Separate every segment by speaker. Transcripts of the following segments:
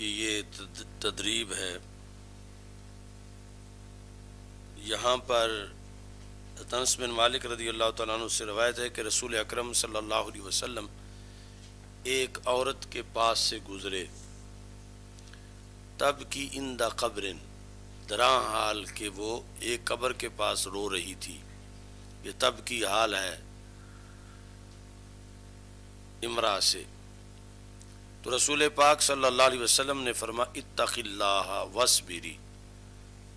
Speaker 1: کہ یہ تدریب ہے۔ یہاں پر انس بن مالک رضی اللہ تعالیٰ عنہ سے روایت ہے کہ رسول اکرم صلی اللہ علیہ وسلم ایک عورت کے پاس سے گزرے، تب کی اندہ قبر، دراں حال کہ وہ ایک قبر کے پاس رو رہی تھی۔ یہ تب کی حال ہے امرأہ سے۔ تو رسول پاک صلی اللہ علیہ وسلم نے فرمایا اتق اللہ واصبری،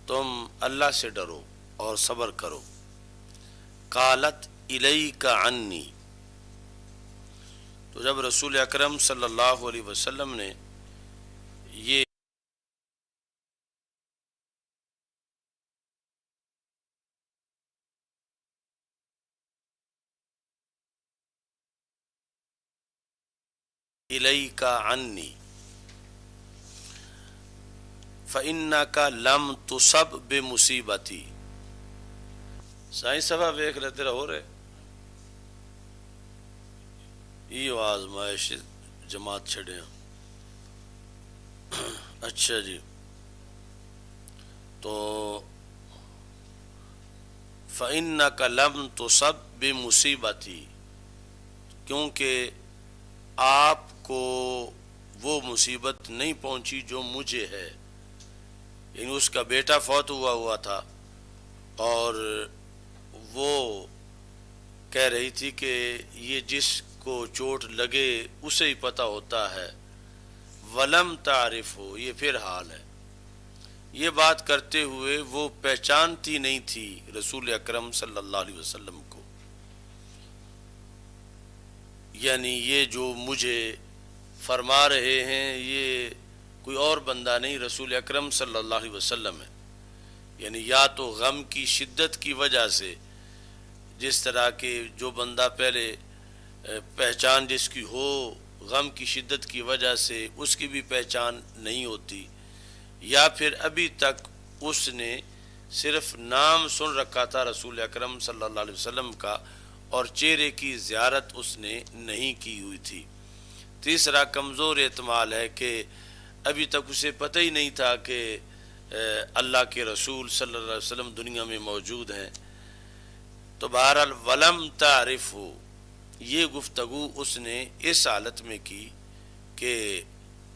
Speaker 1: تم اللہ سے ڈرو اور صبر کرو۔ قالت الیک عنی، تو جب رسول اکرم صلی اللہ علیہ وسلم نے یہ الیک عنی فإنک لم تصب بمصیبتی، سائیں صفحہ ویکھ لیتے رہو رہے یہ آزمائش جماعت چھڑے ہیں۔ اچھا جی، تو فإنک لم تصب بمصیبتی، کیونکہ آپ کو وہ مصیبت نہیں پہنچی جو مجھے ہے، یعنی اس کا بیٹا فوت ہوا تھا اور وہ کہہ رہی تھی کہ یہ جس کو چوٹ لگے اسے ہی پتہ ہوتا ہے، ولم تعرف ہو، یہ پھر حال ہے۔ یہ بات کرتے ہوئے وہ پہچانتی نہیں تھی رسول اکرم صلی اللہ علیہ وسلم کو، یعنی یہ جو مجھے فرما رہے ہیں یہ کوئی اور بندہ نہیں، رسول اکرم صلی اللہ علیہ وسلم ہے۔ یعنی یا تو غم کی شدت کی وجہ سے، جس طرح کہ جو بندہ پہلے پہچان جس کی ہو، غم کی شدت کی وجہ سے اس کی بھی پہچان نہیں ہوتی، یا پھر ابھی تک اس نے صرف نام سن رکھا تھا رسول اکرم صلی اللہ علیہ وسلم کا اور چہرے کی زیارت اس نے نہیں کی ہوئی تھی۔ تیسرا کمزور احتمال ہے کہ ابھی تک اسے پتہ ہی نہیں تھا کہ اللہ کے رسول صلی اللہ علیہ وسلم دنیا میں موجود ہیں۔ تو بہرحال ولم تعرف ہو، یہ گفتگو اس نے اس حالت میں کی کہ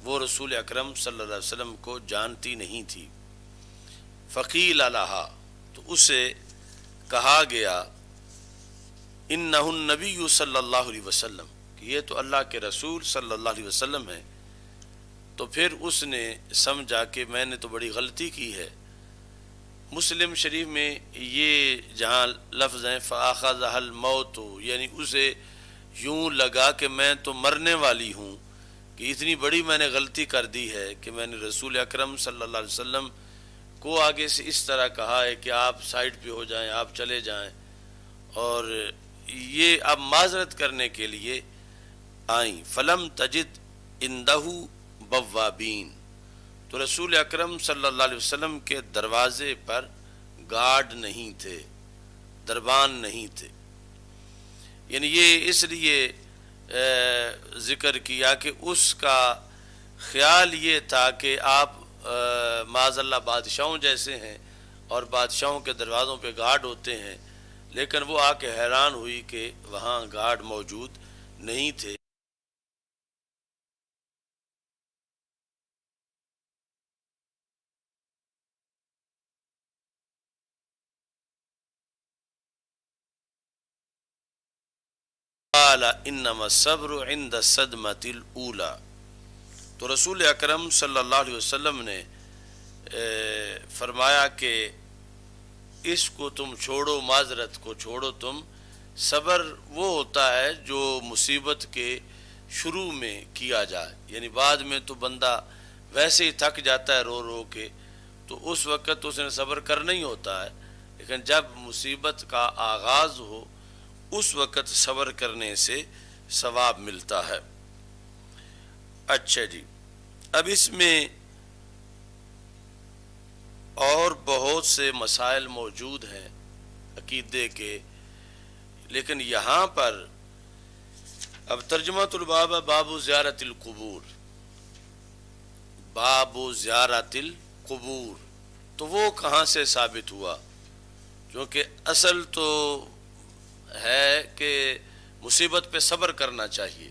Speaker 1: وہ رسول اکرم صلی اللہ علیہ وسلم کو جانتی نہیں تھی۔ فقیل لہا، تو اسے کہا گیا انہ النبی صلی اللہ علیہ وسلم، کہ یہ تو اللہ کے رسول صلی اللہ علیہ وسلم ہے۔ تو پھر اس نے سمجھا کہ میں نے تو بڑی غلطی کی ہے۔ مسلم شریف میں یہ جہاں لفظ ہیں فَأَخَذَهَا الْمَوْتُ، یعنی اسے یوں لگا کہ میں تو مرنے والی ہوں، کہ اتنی بڑی میں نے غلطی کر دی ہے کہ میں نے رسول اکرم صلی اللہ علیہ وسلم کو آگے سے اس طرح کہا ہے کہ آپ سائڈ پہ ہو جائیں، آپ چلے جائیں، اور یہ اب معذرت کرنے کے لیے آئیں۔ فلم تجد عندہ بوابین، تو رسول اکرم صلی اللہ علیہ وسلم کے دروازے پر گارڈ نہیں تھے، دربان نہیں تھے۔ یعنی یہ اس لیے ذکر کیا کہ اس کا خیال یہ تھا کہ آپ معاذ اللہ بادشاہوں جیسے ہیں اور بادشاہوں کے دروازوں پہ گارڈ ہوتے ہیں، لیکن وہ آ کے حیران ہوئی کہ وہاں گارڈ موجود نہیں تھے۔ قال انما الصبر عند الصدمۃ الاولی، تو رسول اکرم صلی اللہ علیہ وسلم نے فرمایا کہ اس کو تم چھوڑو، معذرت کو چھوڑو تم، صبر وہ ہوتا ہے جو مصیبت کے شروع میں کیا جائے، یعنی بعد میں تو بندہ ویسے ہی تھک جاتا ہے رو رو کے، تو اس وقت اس نے صبر کرنا ہی ہوتا ہے، لیکن جب مصیبت کا آغاز ہو اس وقت صبر کرنے سے ثواب ملتا ہے۔ اچھا جی، اب اس میں اور بہت سے مسائل موجود ہیں عقیدے کے، لیکن یہاں پر اب ترجمہ الباب باب زیارت القبور، باب زیارت القبور، تو وہ کہاں سے ثابت ہوا؟ کیونکہ اصل تو ہے کہ مصیبت پہ صبر کرنا چاہیے،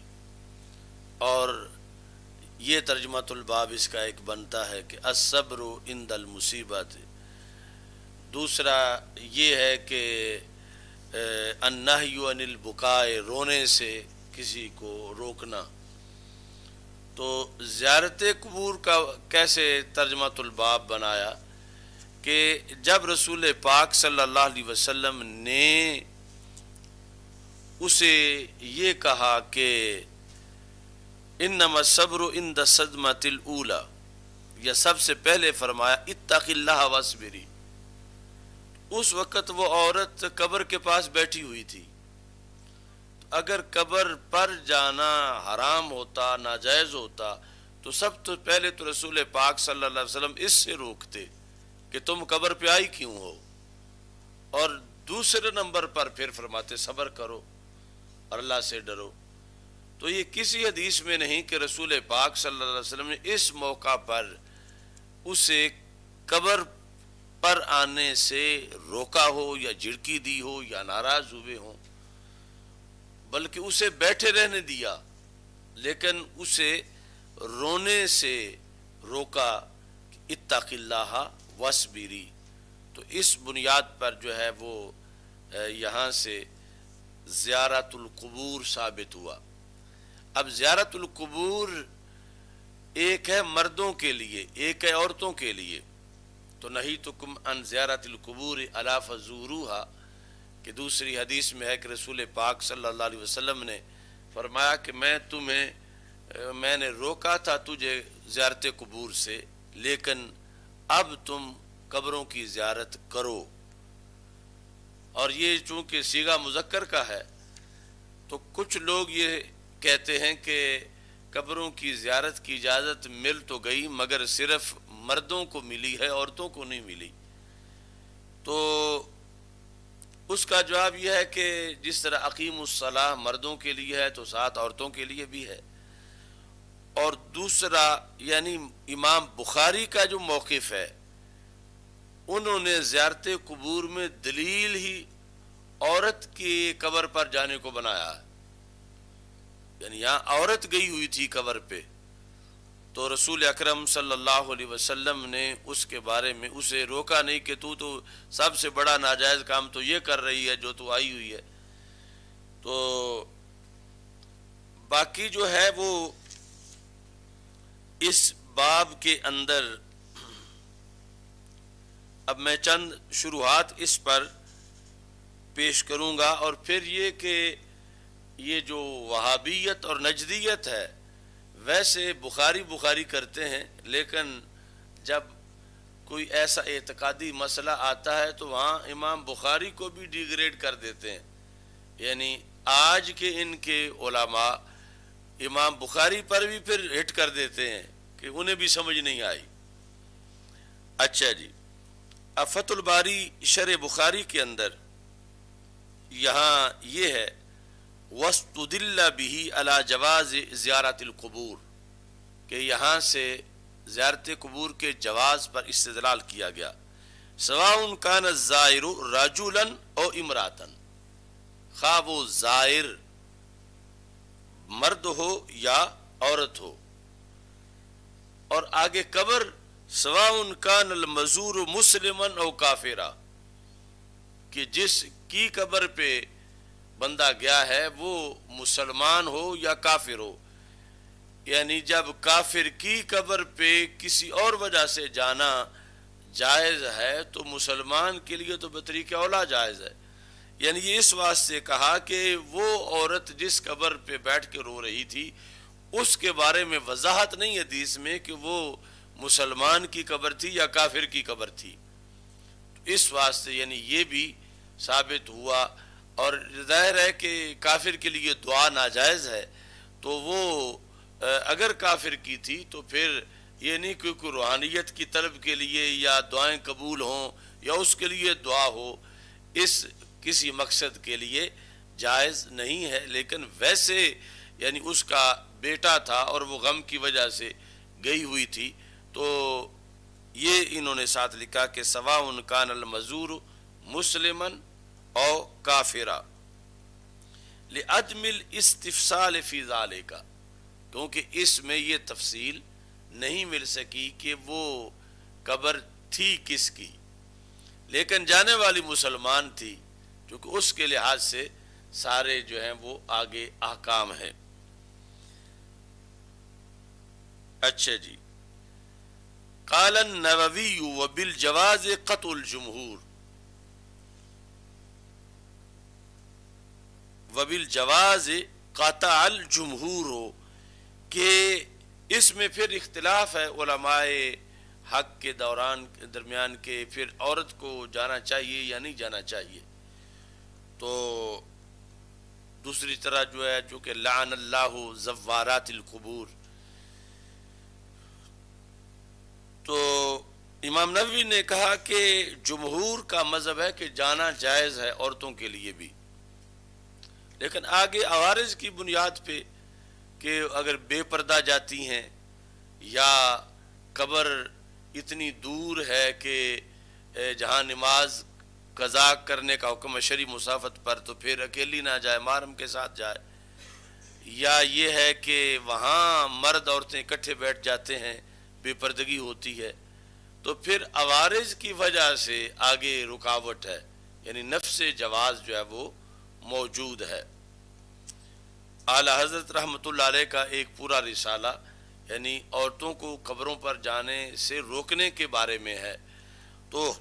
Speaker 1: اور یہ ترجمہ الباب اس کا ایک بنتا ہے کہ الصبر عند المصیبت۔ دوسرا یہ ہے کہ النہی عن البکاء، رونے سے کسی کو روکنا۔ تو زیارت قبور کا کیسے ترجمہ الباب بنایا کہ جب رسول پاک صلی اللہ علیہ وسلم نے اسے یہ کہا کہ انما الصبر عند الصدمۃ الاولی، یا سب سے پہلے فرمایا اتق اللہ واصبری، اس وقت وہ عورت قبر کے پاس بیٹھی ہوئی تھی۔ اگر قبر پر جانا حرام ہوتا، ناجائز ہوتا، تو سب تو پہلے تو رسول پاک صلی اللہ علیہ وسلم اس سے روکتے کہ تم قبر پہ آئی کیوں ہو، اور دوسرے نمبر پر پھر فرماتے صبر کرو اور اللہ سے ڈرو۔ تو یہ کسی حدیث میں نہیں کہ رسول پاک صلی اللہ علیہ وسلم نے اس موقع پر اسے قبر پر آنے سے روکا ہو یا جھڑکی دی ہو یا ناراض ہوئے ہوں، بلکہ اسے بیٹھے رہنے دیا، لیکن اسے رونے سے روکا، اتق اللہ واصبری۔ تو اس بنیاد پر جو ہے وہ یہاں سے زیارت القبور ثابت ہوا۔ اب زیارت القبور ایک ہے مردوں کے لیے، ایک ہے عورتوں کے لیے۔ تو نہیتکم عن زیارت القبور الا فزوروہا، کہ دوسری حدیث میں ہے کہ رسول پاک صلی اللہ علیہ وسلم نے فرمایا کہ میں نے روکا تھا تجھے زیارت قبور سے، لیکن اب تم قبروں کی زیارت کرو۔ اور یہ چونکہ صیغہ مذکر کا ہے تو کچھ لوگ یہ کہتے ہیں کہ قبروں کی زیارت کی اجازت مل تو گئی مگر صرف مردوں کو ملی ہے، عورتوں کو نہیں ملی۔ تو اس کا جواب یہ ہے کہ جس طرح اقیم الصلاۃ مردوں کے لیے ہے تو ساتھ عورتوں کے لیے بھی ہے۔ اور دوسرا یعنی امام بخاری کا جو موقف ہے، انہوں نے زیارت قبور میں دلیل ہی عورت کی قبر پر جانے کو بنایا ہے، یعنی یہاں عورت گئی ہوئی تھی قبر پہ، تو رسول اکرم صلی اللہ علیہ وسلم نے اس کے بارے میں اسے روکا نہیں کہ تو سب سے بڑا ناجائز کام تو یہ کر رہی ہے جو تو آئی ہوئی ہے۔ تو باقی جو ہے وہ اس باب کے اندر اب میں چند شروحات اس پر پیش کروں گا، اور پھر یہ کہ یہ جو وہابیت اور نجدیت ہے، ویسے بخاری کرتے ہیں، لیکن جب کوئی ایسا اعتقادی مسئلہ آتا ہے تو وہاں امام بخاری کو بھی ڈیگریڈ کر دیتے ہیں۔ یعنی آج کے ان کے علماء امام بخاری پر بھی پھر ہٹ کر دیتے ہیں کہ انہیں بھی سمجھ نہیں آئی۔ اچھا جی، فتح الباری شرح بخاری کے اندر یہاں یہ ہے وَاسْتُدِلَّ بِهِ عَلَى جَوَازِ زِيَارَةِ الْقُبُورِ، کہ یہاں سے زیارت قبور کے جواز پر استدلال کیا گیا۔ سواء كان الزائر رجلا او امرأة، خواہ وہ زائر مرد ہو یا عورت ہو۔ اور آگے قبر سواء كان المزور مسلما او کافرا، کہ جس کی قبر پہ بندہ گیا ہے وہ مسلمان ہو یا کافر ہو۔ یعنی جب کافر کی قبر پہ کسی اور وجہ سے جانا جائز ہے تو مسلمان کے لیے تو بطریق اولا جائز ہے۔ یعنی یہ اس واسطے کہا کہ وہ عورت جس قبر پہ بیٹھ کے رو رہی تھی اس کے بارے میں وضاحت نہیں حدیث میں کہ وہ مسلمان کی قبر تھی یا کافر کی قبر تھی، اس واسطے یعنی یہ بھی ثابت ہوا۔ اور ظاہر ہے کہ کافر کے لیے دعا ناجائز ہے، تو وہ اگر کافر کی تھی تو پھر یہ نہیں کہ کوئی روحانیت کی طلب کے لیے یا دعائیں قبول ہوں یا اس کے لیے دعا ہو، اس کسی مقصد کے لیے جائز نہیں ہے۔ لیکن ویسے یعنی اس کا بیٹا تھا اور وہ غم کی وجہ سے گئی ہوئی تھی، تو یہ انہوں نے ساتھ لکھا کہ سواء کان المزور مسلمن او کافرا لعدم الاستفصال فی ذالک، کیونکہ اس میں یہ تفصیل نہیں مل سکی کہ وہ قبر تھی کس کی، لیکن جانے والی مسلمان تھی، کیونکہ اس کے لحاظ سے سارے جو ہیں وہ آگے احکام ہیں۔ اچھا جی، قال النووی وبالجواز قطع الجمہور، وبالجواز قطع الجمہور ہو کہ اس میں پھر اختلاف ہے علماء حق کے درمیان کے، پھر عورت کو جانا چاہیے یا نہیں جانا چاہیے۔ تو دوسری طرح جو ہے جو کہ لعن اللہ زوارات القبور، تو امام نووی نے کہا کہ جمہور کا مذہب ہے کہ جانا جائز ہے عورتوں کے لیے بھی، لیکن آگے عوارض کی بنیاد پہ کہ اگر بے پردہ جاتی ہیں یا قبر اتنی دور ہے کہ جہاں نماز قضا کرنے کا حکم ہے شرعی مسافت پر، تو پھر اکیلی نہ جائے، محرم کے ساتھ جائے، یا یہ ہے کہ وہاں مرد عورتیں اکٹھے بیٹھ جاتے ہیں، بے پردگی ہوتی ہے، تو پھر عوارض کی وجہ سے آگے رکاوٹ ہے، یعنی نفس جواز جو ہے وہ موجود ہے۔ اعلی حضرت رحمۃ اللہ علیہ کا ایک پورا رسالہ یعنی عورتوں کو قبروں پر جانے سے روکنے کے بارے میں ہے، تو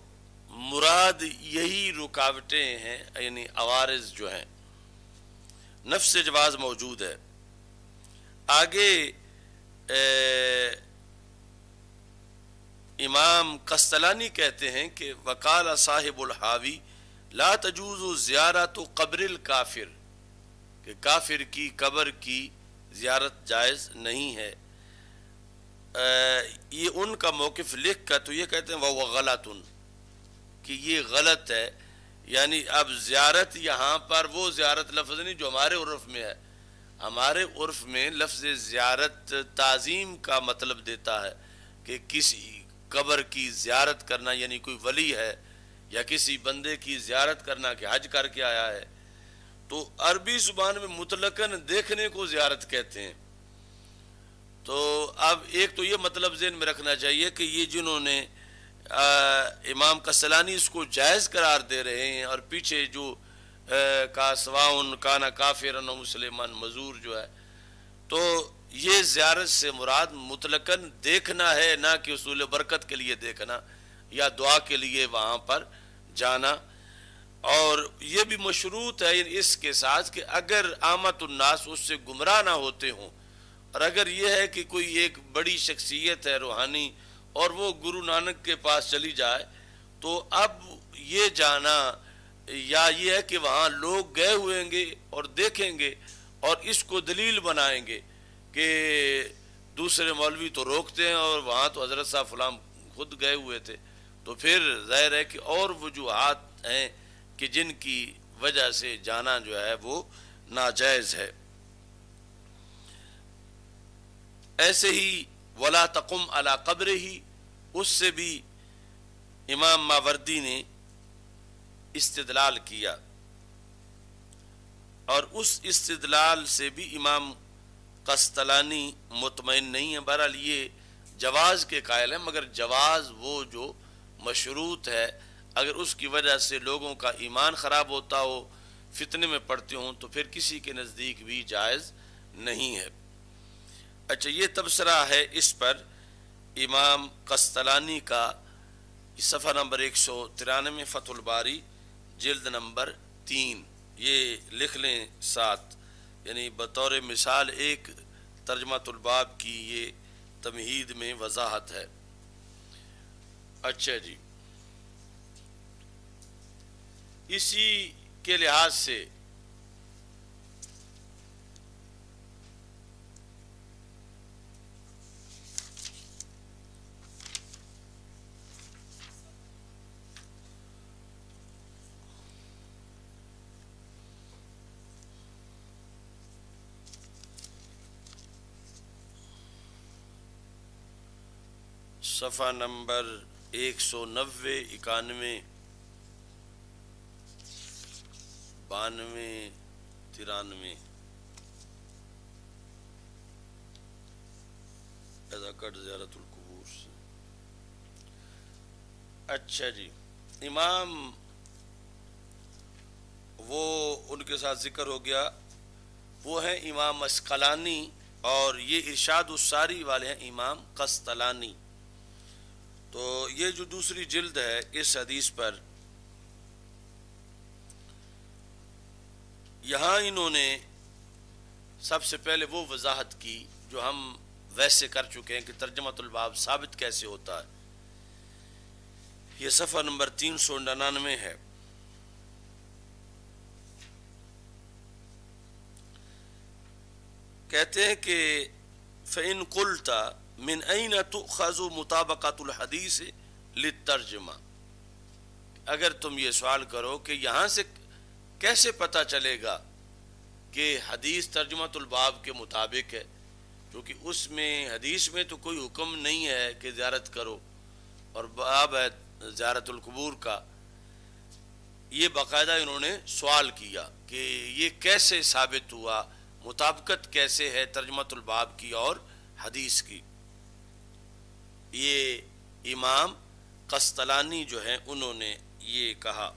Speaker 1: مراد یہی رکاوٹیں ہیں، یعنی عوارض جو ہیں، نفس جواز موجود ہے۔ آگے امام قسطلانی کہتے ہیں کہ وقال صاحب الحاوی لا تجوز زیارت قبر الکافر، کہ کافر کی قبر کی زیارت جائز نہیں ہے۔ یہ ان کا موقف لکھ کر تو یہ کہتے ہیں وہ غلط، کہ یہ غلط ہے، یعنی اب زیارت یہاں پر وہ زیارت لفظ نہیں جو ہمارے عرف میں ہے، ہمارے عرف میں لفظ زیارت تعظیم کا مطلب دیتا ہے کہ کسی قبر کی زیارت کرنا، یعنی کوئی ولی ہے یا کسی بندے کی زیارت کرنا کہ حج کر کے آیا ہے، تو عربی زبان میں مطلقاً دیکھنے کو زیارت کہتے ہیں۔ تو اب ایک تو یہ مطلب ذہن میں رکھنا چاہیے کہ یہ جنہوں نے امام قسطلانی اس کو جائز قرار دے رہے ہیں، اور پیچھے جو کا سواء کان کافرا مسلمان مزور جو ہے، تو یہ زیارت سے مراد مطلقاً دیکھنا ہے، نہ کہ حصول برکت کے لیے دیکھنا یا دعا کے لیے وہاں پر جانا۔ اور یہ بھی مشروط ہے اس کے ساتھ کہ اگر عامت الناس اس سے گمراہ نہ ہوتے ہوں، اور اگر یہ ہے کہ کوئی ایک بڑی شخصیت ہے روحانی اور وہ گرو نانک کے پاس چلی جائے، تو اب یہ جانا یا یہ ہے کہ وہاں لوگ گئے ہوئیں گے اور دیکھیں گے اور اس کو دلیل بنائیں گے کہ دوسرے مولوی تو روکتے ہیں اور وہاں تو حضرت صاحب فلاں خود گئے ہوئے تھے، تو پھر ظاہر ہے کہ اور وجوہات ہیں کہ جن کی وجہ سے جانا جو ہے وہ ناجائز ہے۔ ایسے ہی ولا تقم علی قبرہ، اس سے بھی امام ماوردی نے استدلال کیا، اور اس استدلال سے بھی امام قسطلانی مطمئن نہیں ہے۔ بہرحال یہ جواز کے قائل ہیں، مگر جواز وہ جو مشروط ہے، اگر اس کی وجہ سے لوگوں کا ایمان خراب ہوتا ہو، فتنے میں پڑتے ہوں، تو پھر کسی کے نزدیک بھی جائز نہیں ہے۔ اچھا، یہ تبصرہ ہے اس پر امام قسطلانی کا، صفحہ نمبر 193 فتح الباری جلد نمبر 3، یہ لکھ لیں ساتھ، یعنی بطور مثال ایک ترجمۃ الباب کی یہ تمہید میں وضاحت ہے۔ اچھا جی، اسی کے لحاظ سے صفحہ نمبر 190 91 92 93 کٹ زیارت القبور سے۔ اچھا جی، امام وہ ان کے ساتھ ذکر ہو گیا، وہ ہیں امام اسقلانی، اور یہ ارشاد الساری والے ہیں امام قسطلانی۔ تو یہ جو دوسری جلد ہے اس حدیث پر، یہاں انہوں نے سب سے پہلے وہ وضاحت کی جو ہم ویسے کر چکے ہیں کہ ترجمۃ الباب ثابت کیسے ہوتا ہے۔ یہ صفحہ نمبر 399 ہے۔ کہتے ہیں کہ فَإِن قُلْتَ مِنْ أَيْنَ تُؤْخَذُ مُطَابَقَةُ الْحَدِيثِ لِلتَّرْجُمَةِ، اگر تم یہ سوال کرو کہ یہاں سے کیسے پتہ چلے گا کہ حدیث ترجمۃ الباب کے مطابق ہے، کیونکہ اس میں حدیث میں تو کوئی حکم نہیں ہے کہ زیارت کرو، اور باب ہے زیارت القبور کا۔ یہ باقاعدہ انہوں نے سوال کیا کہ یہ کیسے ثابت ہوا، مطابقت کیسے ہے ترجمۃ الباب کی اور حدیث کی۔ یہ امام قسطلانی جو ہیں انہوں نے یہ کہا،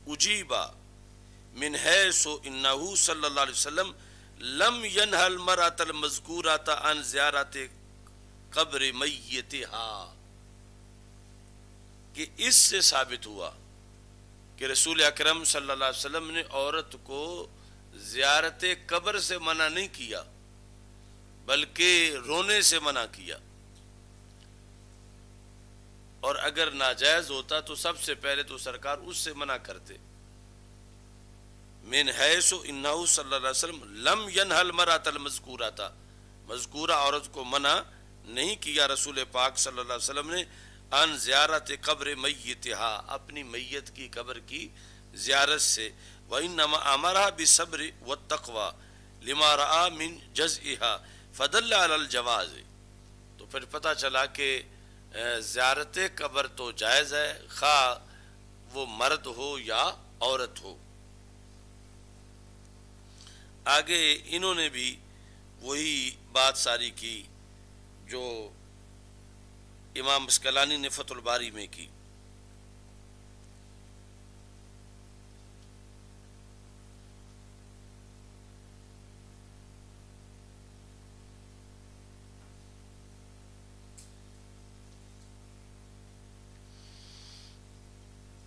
Speaker 1: اجیبا من حیث انہ صلی اللہ علیہ وسلم لم ینہ المرأۃ المذکورۃ عن زیارت قبر میتہا، کہ اس سے ثابت ہوا کہ رسول اکرم صلی اللہ علیہ وسلم نے عورت کو زیارت قبر سے منع نہیں کیا بلکہ رونے سے منع کیا، اور اگر ناجائز ہوتا تو سب سے پہلے تو سرکار اس سے منع کرتے۔ من حیث انہ صلی اللہ علیہ وسلم لم ینہ المرأۃ المذکورۃ، مذکورہ عورت کو منع نہیں کیا رسول پاک صلی اللہ علیہ وسلم نے ان زیارت قبر میتہا، اپنی میت کی قبر کی زیارت سے، وَإِنَّمَا أَمَرَهَا بِالصَّبْرِ وَالتَّقْوَى لِمَا رَأَى مِن جَزْئِهَا فَدَلَّ عَلَى الْجَوَازِ۔ تو پھر پتہ چلا کہ زیارت قبر تو جائز ہے، خواہ وہ مرد ہو یا عورت ہو۔ آگے انہوں نے بھی وہی بات ساری کی جو امام اسقلانی نے فتح الباری میں کی۔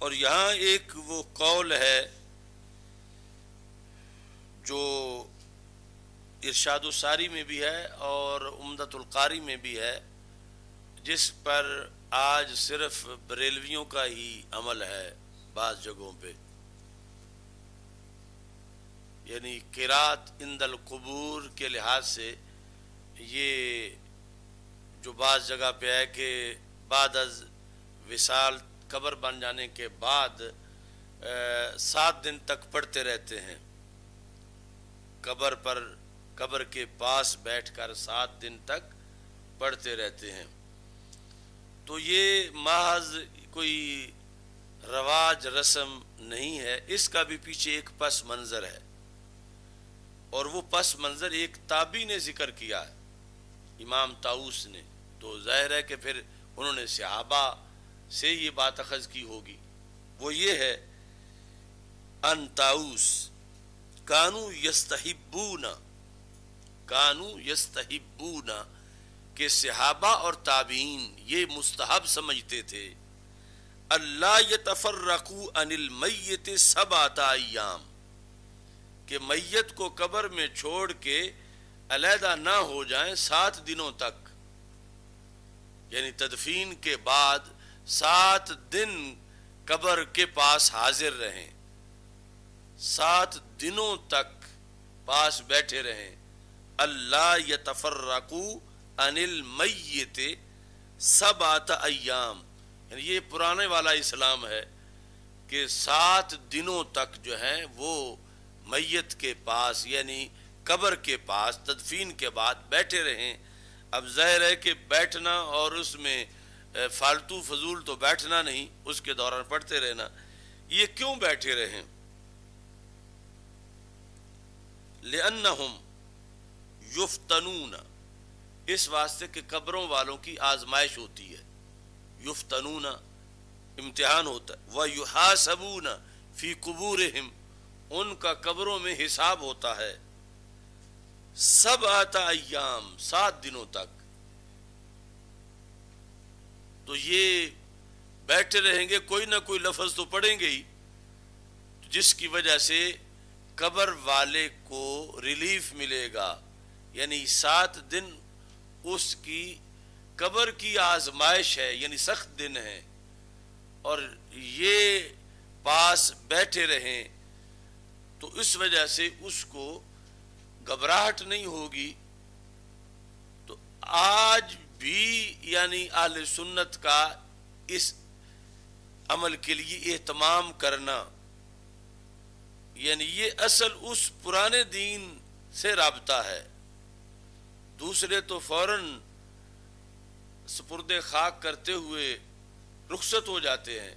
Speaker 1: اور یہاں ایک وہ قول ہے جو ارشاد الساری میں بھی ہے اور عمدۃ القاری میں بھی ہے، جس پر آج صرف بریلویوں کا ہی عمل ہے بعض جگہوں پہ، یعنی قرات عند القبور کے لحاظ سے یہ جو بعض جگہ پہ ہے کہ بعد از وصال قبر بن جانے کے بعد 7 دن تک پڑھتے رہتے ہیں، قبر پر قبر کے پاس بیٹھ کر 7 دن تک پڑھتے رہتے ہیں۔ تو یہ محض کوئی رواج رسم نہیں ہے، اس کا بھی پیچھے ایک پس منظر ہے، اور وہ پس منظر ایک تابعی نے ذکر کیا ہے، امام طاؤس نے۔ تو ظاہر ہے کہ پھر انہوں نے صحابہ سے یہ بات اخذ کی ہوگی۔ وہ یہ ہے ان طاؤس کانو یستحبون کہ صحابہ اور تابعین یہ مستحب سمجھتے تھے اللہ یتفرقوا عن المیت 7 ایام، کہ میت کو قبر میں چھوڑ کے علیحدہ نہ ہو جائیں 7 دنوں تک، یعنی تدفین کے بعد 7 دن قبر کے پاس حاضر رہیں، 7 دنوں تک پاس بیٹھے رہیں۔ اللہ یتفرقوا عن المیت 7 ایام، یعنی یہ پرانے والا اسلام ہے کہ 7 دنوں تک جو ہیں وہ میت کے پاس یعنی قبر کے پاس تدفین کے بعد بیٹھے رہیں۔ اب ظاہر ہے کہ بیٹھنا اور اس میں فالتو فضول تو بیٹھنا نہیں، اس کے دوران پڑھتے رہنا۔ یہ کیوں بیٹھے رہیں؟ لِأَنَّهُمْ یفتنون، اس واسطے کہ قبروں والوں کی آزمائش ہوتی ہے، یفتنون امتحان ہوتا ہے، وَيُحَاسَبُونَ فِي قُبُورِهِمْ، ان کا قبروں میں حساب ہوتا ہے، 7 ایام، 7 دنوں تک۔ تو یہ بیٹھے رہیں گے، کوئی نہ کوئی لفظ تو پڑھیں گے ہی، جس کی وجہ سے قبر والے کو ریلیف ملے گا، یعنی 7 دن اس کی قبر کی آزمائش ہے، یعنی سخت دن ہے، اور یہ پاس بیٹھے رہیں تو اس وجہ سے اس کو گھبراہٹ نہیں ہوگی۔ تو آج بھی یعنی اہل سنت کا اس عمل کے لیے اہتمام کرنا، یعنی یہ اصل اس پرانے دین سے رابطہ ہے۔ دوسرے تو فوراً سپرد خاک کرتے ہوئے رخصت ہو جاتے ہیں،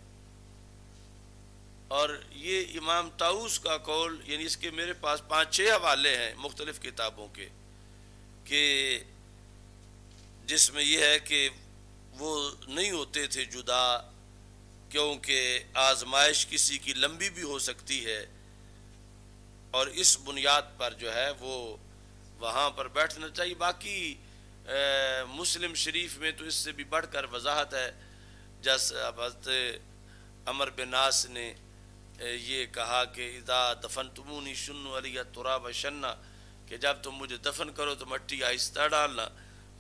Speaker 1: اور یہ امام طاؤس کا قول، یعنی اس کے میرے پاس 5-6 حوالے ہیں مختلف کتابوں کے، کہ جس میں یہ ہے کہ وہ نہیں ہوتے تھے جدا، کیونکہ آزمائش کسی کی لمبی بھی ہو سکتی ہے، اور اس بنیاد پر جو ہے وہ وہاں پر بیٹھنا چاہیے۔ باقی مسلم شریف میں تو اس سے بھی بڑھ کر وضاحت ہے، جیسے حضرت عمر بن عاص نے یہ کہا کہ اذا دفنتمونی شنوا علی التراب شنا، کہ جب تم مجھے دفن کرو تو مٹی آہستہ ڈالنا،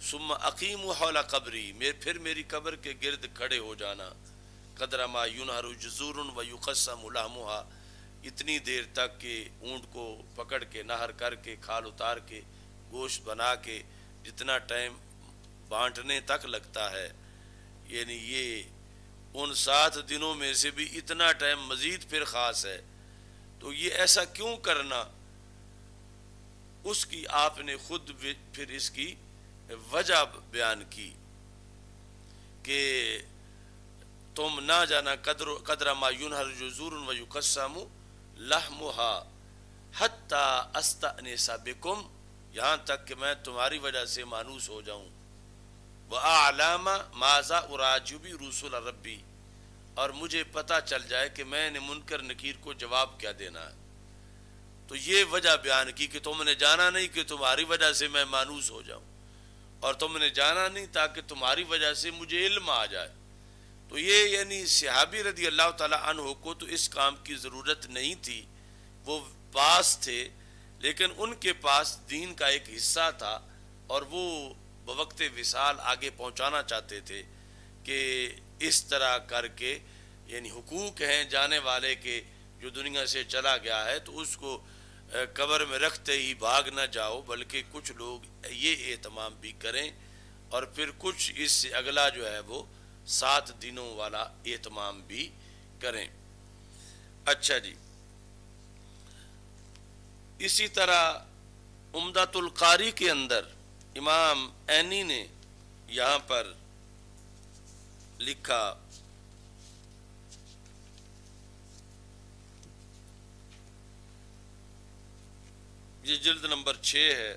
Speaker 1: ثم اقیموا حول قبری، پھر میری قبر کے گرد کھڑے ہو جانا، قدر ما ینہر جزور و یقسم لحمها، اتنی دیر تک کہ اونٹ کو پکڑ کے نہر کر کے کھال اتار کے گوشت بنا کے جتنا ٹائم بانٹنے تک لگتا ہے، یعنی یہ ان 7 دنوں میں سے بھی اتنا ٹائم مزید پھر خاص ہے۔ تو یہ ایسا کیوں کرنا، اس کی آپ نے خود پھر اس کی وجہ بیان کی کہ تم نہ جانا قدر ما ینہر جزور و یقسم لحمها حتی استأنس بکم، یہاں تک کہ میں تمہاری وجہ سے مانوس ہو جاؤں، وَأَعْلَامَ مَاذَا أُرَاجِبُ رُسُلَ رَبِّي، اور مجھے پتہ چل جائے کہ میں نے منکر نکیر کو جواب کیا دینا ہے۔ تو یہ وجہ بیان کی کہ تم نے جانا نہیں کہ تمہاری وجہ سے میں مانوس ہو جاؤں، اور تم نے جانا نہیں تاکہ تمہاری وجہ سے مجھے علم آ جائے۔ تو یہ یعنی صحابی رضی اللہ تعالی عنہ کو تو اس کام کی ضرورت نہیں تھی، وہ پاس تھے، لیکن ان کے پاس دین کا ایک حصہ تھا، اور وہ بوقت وصال آگے پہنچانا چاہتے تھے کہ اس طرح کر کے، یعنی حقوق ہیں جانے والے کے، جو دنیا سے چلا گیا ہے تو اس کو قبر میں رکھتے ہی بھاگ نہ جاؤ، بلکہ کچھ لوگ یہ اہتمام بھی کریں، اور پھر کچھ اس سے اگلا جو ہے وہ 7 دنوں والا اہتمام بھی کریں۔ اچھا جی، اسی طرح عمدۃ القاری کے اندر امام عینی نے یہاں پر لکھا، یہ جلد نمبر 6 ہے،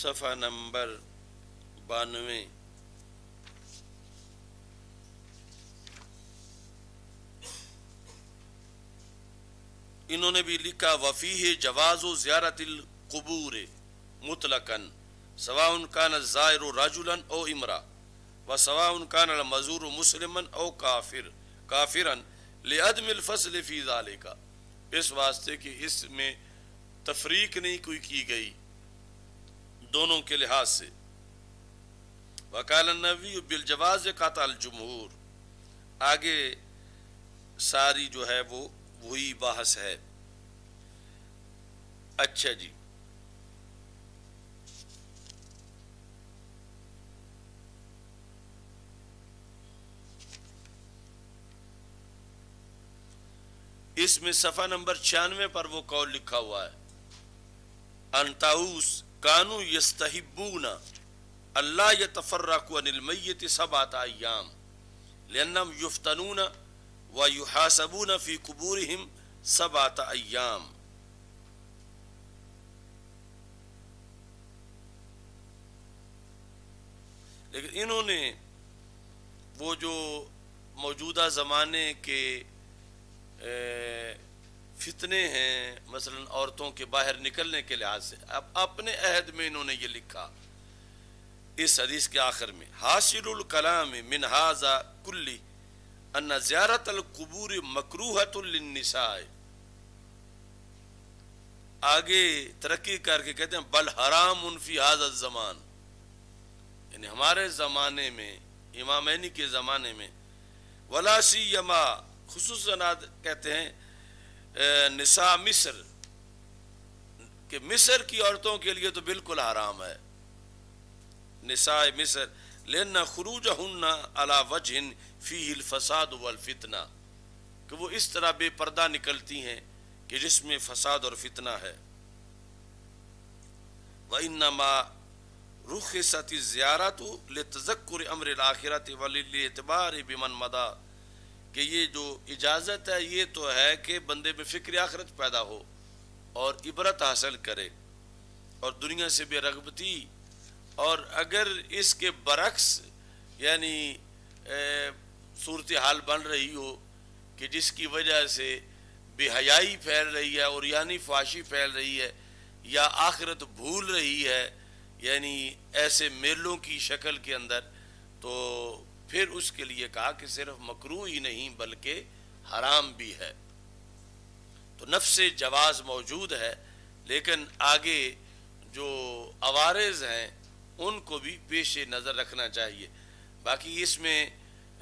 Speaker 1: صفحہ نمبر 92، انہوں نے بھی لکھا وفیہ جواز زیارت القبور مطلقاً سواء کان الزائر رجلا او امرأ وسواء کان المزور مسلما او کافرا لعدم الفصل فی ذالک، اس واسطے کہ اس میں تفریق نہیں کوئی کی گئی دونوں کے لحاظ سے۔ وقال النووی بالجواز قطع الجمہور، آگے ساری جو ہے وہ وہی بحث ہے۔ اچھا جی، اس میں صفحہ نمبر 96 پر وہ قول لکھا ہوا ہے، ان طاؤس کانوا یستحبون اللہ یتفرقوا عن المیت سبعۃ ایام لأنهم یفتنون ویحاسبون فی قبورہم سبعۃ ایام. لیکن انہوں نے وہ جو موجودہ زمانے کے فتنے ہیں مثلا عورتوں کے باہر نکلنے کے لحاظ سے، اب اپنے عہد میں انہوں نے یہ لکھا اس حدیث کے آخر میں، حاصل الکلام من ھذا کلی ان زیارت القبور مکروہۃ للنساء. آگے ترقی کر کے کہتے ہیں بل حرام فی ھذا الزمان، یعنی ہمارے زمانے میں، امامینی کے زمانے میں، ولا سیما خصوصاً کہتے ہیں نساء مصر، کہ مصر کی عورتوں کے لیے تو بالکل حرام ہے نساء مصر، لأن خروجہن علی وجہ فیہ الفساد والفتنہ، کہ وہ اس طرح بے پردہ نکلتی ہیں کہ جس میں فساد اور فتنہ ہے. وَإِنَّمَا رُخِّصَتِ الزِّيَارَةُ لِتَذَكُّرِ أَمْرِ الْآخِرَةِ وَلِلْإِعْتِبَارِ بِمَنْ مَضَىٰ، کہ یہ جو اجازت ہے یہ تو ہے کہ بندے میں فکر آخرت پیدا ہو اور عبرت حاصل کرے اور دنیا سے بے رغبتی. اور اگر اس کے برعکس یعنی صورتحال بن رہی ہو کہ جس کی وجہ سے بے حیائی پھیل رہی ہے اور یعنی فحاشی پھیل رہی ہے یا آخرت بھول رہی ہے یعنی ایسے میلوں کی شکل کے اندر، تو پھر اس کے لیے کہا کہ صرف مکروہ ہی نہیں بلکہ حرام بھی ہے. تو نفس جواز موجود ہے، لیکن آگے جو عوارض ہیں ان کو بھی پیش نظر رکھنا چاہیے. باقی اس میں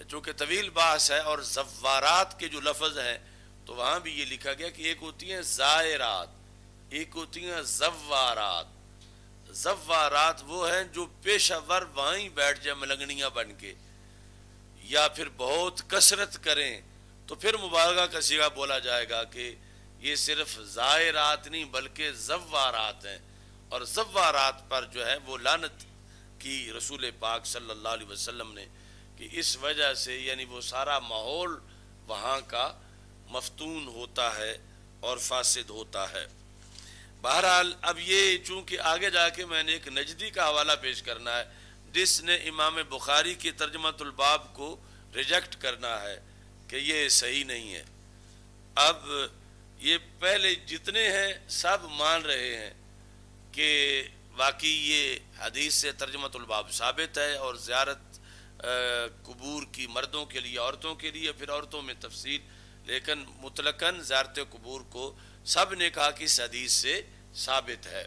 Speaker 1: چونکہ طویل بحث ہے اور زوارات کے جو لفظ ہیں تو وہاں بھی یہ لکھا گیا کہ ایک ہوتی ہیں زائرات، ایک ہوتی ہیں زوارات. زوارات وہ ہیں جو پیشہ ور وہیں بیٹھ جائیں ملنگنیاں بن کے، یا پھر بہت کثرت کریں تو پھر مبالغہ کا صیغہ بولا جائے گا کہ یہ صرف زائرات نہیں بلکہ زوارات ہیں. اور زوارات پر جو ہے وہ لعنت کی رسول پاک صلی اللہ علیہ وسلم نے، کہ اس وجہ سے یعنی وہ سارا ماحول وہاں کا مفتون ہوتا ہے اور فاسد ہوتا ہے. بہرحال اب یہ چونکہ آگے جا کے میں نے ایک نجدی کا حوالہ پیش کرنا ہے جس نے امام بخاری کی ترجمۃ الباب کو ریجیکٹ کرنا ہے کہ یہ صحیح نہیں ہے. اب یہ پہلے جتنے ہیں سب مان رہے ہیں کہ واقعی یہ حدیث سے ترجمۃ الباب ثابت ہے اور زیارت قبور کی مردوں کے لیے، عورتوں کے لیے، پھر عورتوں میں تفصیل، لیکن مطلقاً زیارت قبور کو سب نے کہا کہ اس حدیث سے ثابت ہے.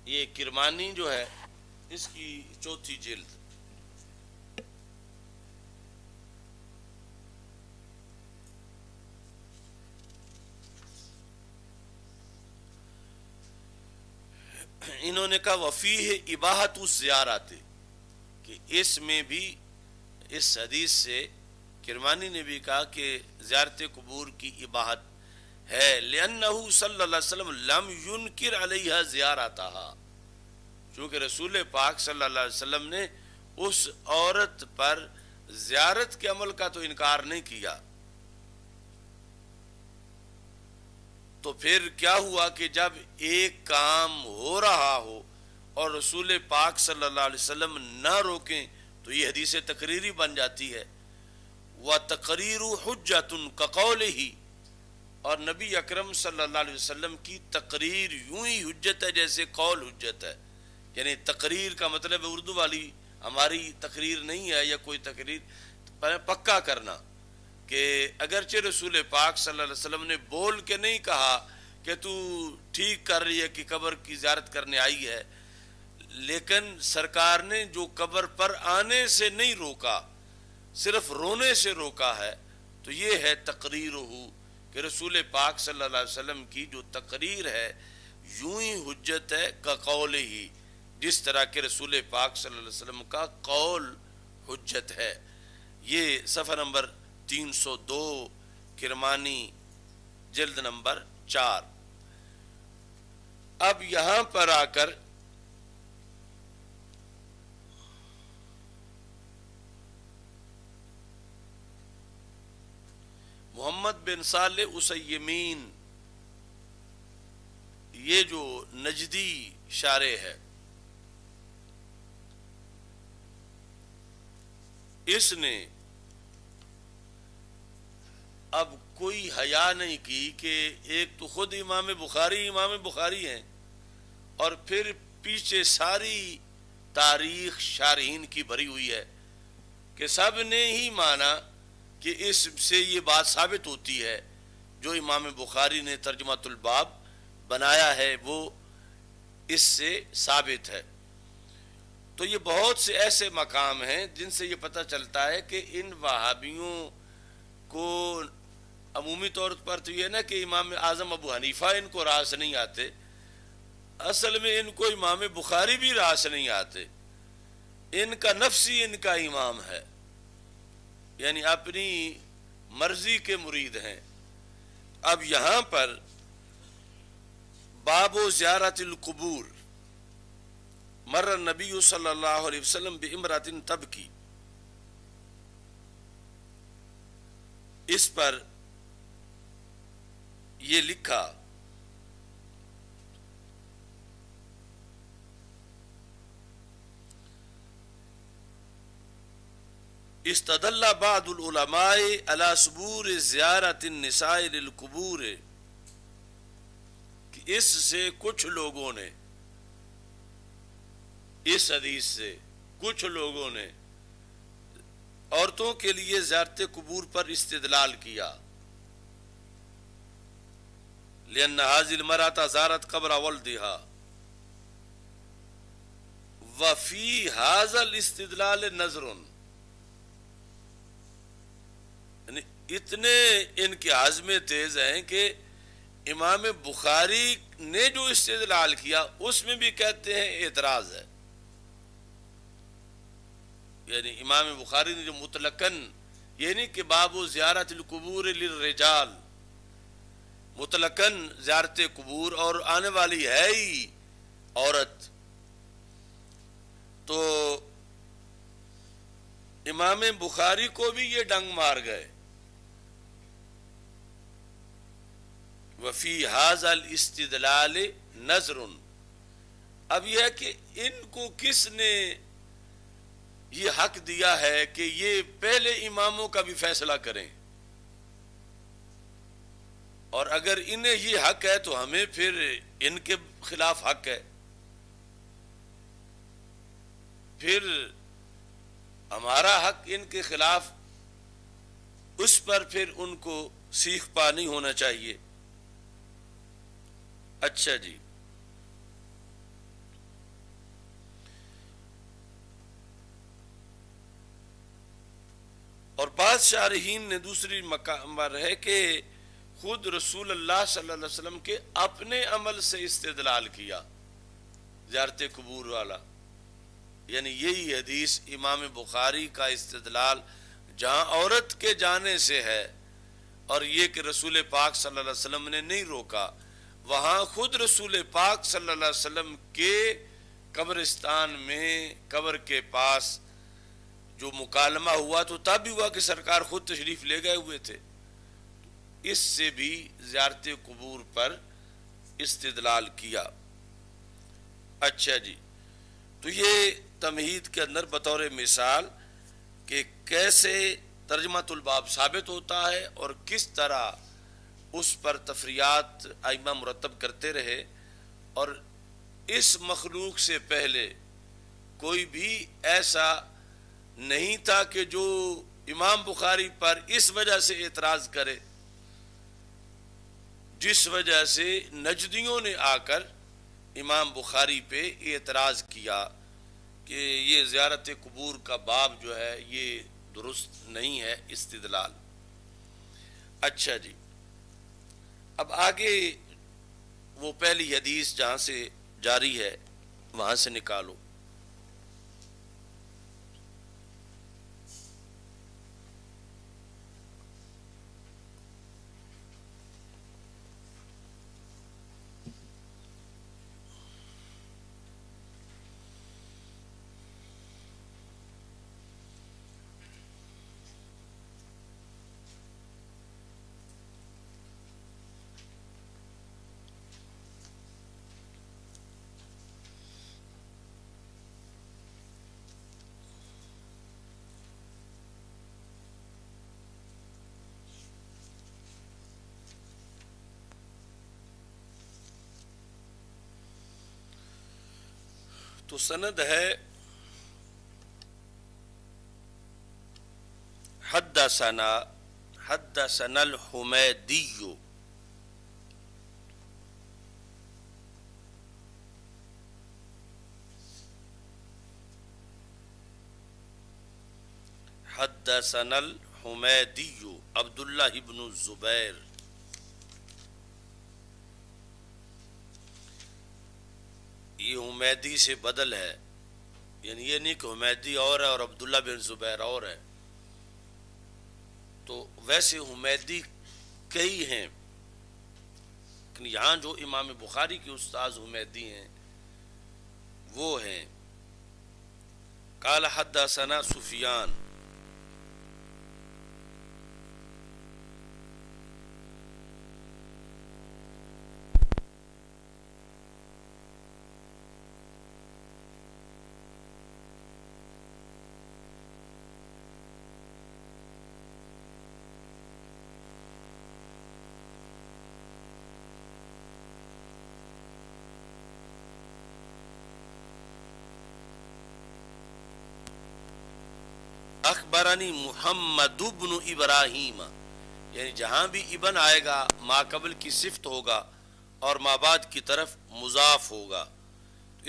Speaker 1: یہ کرمانی جو ہے اس کی 4تھی جلد، انہوں نے کہا وفیہ اباحۃ الزیارات، کہ اس میں بھی اس حدیث سے کرمانی نے بھی کہا کہ زیارت قبور کی اباحت ہے، لأنہ صلی اللہ علیہ وسلم لم ینکر علیہا زیارتہا، چونکہ رسول پاک صلی اللہ علیہ وسلم نے اس عورت پر زیارت کے عمل کا تو انکار نہیں کیا. تو پھر کیا ہوا کہ جب ایک کام ہو رہا ہو اور رسول پاک صلی اللہ علیہ وسلم نہ روکیں تو یہ حدیث تقریری بن جاتی ہے. وَتَقْرِيرُ حُجَّةٌ كَقَوْلِهِ، اور نبی اکرم صلی اللہ علیہ وسلم کی تقریر یوں ہی حجت ہے جیسے قول حجت ہے. یعنی تقریر کا مطلب اردو والی ہماری تقریر نہیں ہے یا کوئی تقریر پکا کرنا، کہ اگرچہ رسول پاک صلی اللہ علیہ وسلم نے بول کے نہیں کہا کہ تو ٹھیک کر رہی ہے کہ قبر کی زیارت کرنے آئی ہے، لیکن سرکار نے جو قبر پر آنے سے نہیں روکا، صرف رونے سے روکا ہے، تو یہ ہے تقریر ہو کہ رسول پاک صلی اللہ علیہ وسلم کی جو تقریر ہے یوں ہی حجت ہے کا قول ہی، جس طرح کہ رسول پاک صلی اللہ علیہ وسلم کا قول حجت ہے. یہ صفحہ نمبر 302 کرمانی جلد نمبر 4. اب یہاں پر آ کر محمد بن صالح اسیمین، یہ جو نجدی شارح ہے، اس نے اب کوئی حیا نہیں کی کہ ایک تو خود امام بخاری ہیں، اور پھر پیچھے ساری تاریخ شارحین کی بھری ہوئی ہے کہ سب نے ہی مانا کہ اس سے یہ بات ثابت ہوتی ہے جو امام بخاری نے ترجمۃ الباب بنایا ہے وہ اس سے ثابت ہے۔ تو یہ بہت سے ایسے مقام ہیں جن سے یہ پتہ چلتا ہے کہ ان وہابیوں کو عمومی طور پر تو یہ نا کہ امام اعظم ابو حنیفہ ان کو راس نہیں آتے، اصل میں ان کو امام بخاری بھی راس نہیں آتے، ان کا نفس ہی ان کا امام ہے، یعنی اپنی مرضی کے مرید ہیں۔ اب یہاں پر باب و زیارت القبور، مر النبی صلی اللہ علیہ وسلم بامرأۃ تبکی، اس پر یہ لکھا استدل بعض العلماء على ثبوت زیارت النساء للقبور، کہ اس سے کچھ لوگوں نے، اس حدیث سے کچھ لوگوں نے عورتوں کے لیے زیارت قبور پر استدلال کیا، لأن هذه المرأة زارت قبر ولدها، وفي هذا الاستدلال نظر، یعنی اتنے ان کے عزم تیز ہیں کہ امام بخاری نے جو استدلال کیا اس میں بھی کہتے ہیں اعتراض ہے، یعنی امام بخاری نے جو مطلقاً، یعنی کہ باب زیارت القبور للرجال، مطلقاً زیارت قبور اور آنے والی ہے ہی عورت، تو امام بخاری کو بھی یہ ڈنگ مار گئے۔ وفی ھذا الاستدلال نظر، اب یہ ہے کہ ان کو کس نے یہ حق دیا ہے کہ یہ پہلے اماموں کا بھی فیصلہ کریں، اور اگر انہیں یہ حق ہے تو ہمیں پھر ان کے خلاف حق ہے، پھر ہمارا حق ان کے خلاف، اس پر پھر ان کو سیخ پا نہیں ہونا چاہیے۔ اچھا جی، اور بعض شارحین نے دوسری مقام پر ہے کہ خود رسول اللہ صلی اللہ علیہ وسلم کے اپنے عمل سے استدلال کیا زیارت قبور والا، یعنی یہی حدیث امام بخاری کا استدلال جہاں عورت کے جانے سے ہے، اور یہ کہ رسول پاک صلی اللہ علیہ وسلم نے نہیں روکا، وہاں خود رسول پاک صلی اللہ علیہ وسلم کے قبرستان میں قبر کے پاس جو مکالمہ ہوا تو تب بھی ہوا کہ سرکار خود تشریف لے گئے ہوئے تھے، اس سے بھی زیارت قبور پر استدلال کیا۔ اچھا جی، تو یہ تمہید کے اندر بطور مثال کہ کیسے ترجمۃ الباب ثابت ہوتا ہے اور کس طرح اس پر تفریعات ائمہ مرتب کرتے رہے، اور اس مخلوق سے پہلے کوئی بھی ایسا نہیں تھا کہ جو امام بخاری پر اس وجہ سے اعتراض کرے، جس وجہ سے نجدیوں نے آ کر امام بخاری پہ اعتراض کیا کہ یہ زیارت قبور کا باب جو ہے یہ درست نہیں ہے استدلال۔ اچھا جی، اب آگے وہ پہلی حدیث جہاں سے جاری ہے وہاں سے نکالو۔ تو سند ہے حدثنا الحمیدی، حدثنا الحمیدی عبداللہ ابن الزبیر. یہ حمیدی سے بدل ہے، یعنی یہ نہیں کہ حمیدی اور ہے اور عبداللہ بن زبیر اور ہے. تو ویسے حمیدی کئی ہیں، لیکن یہاں جو امام بخاری کے استاذ حمیدی ہیں وہ ہیں قال حدثنا سفیان. اخبرانی محمد بن ابراہیم، یعنی جہاں بھی ابن آئے گا ما قبل کی صفت ہوگا اور ما بعد کی طرف مضاف ہوگا.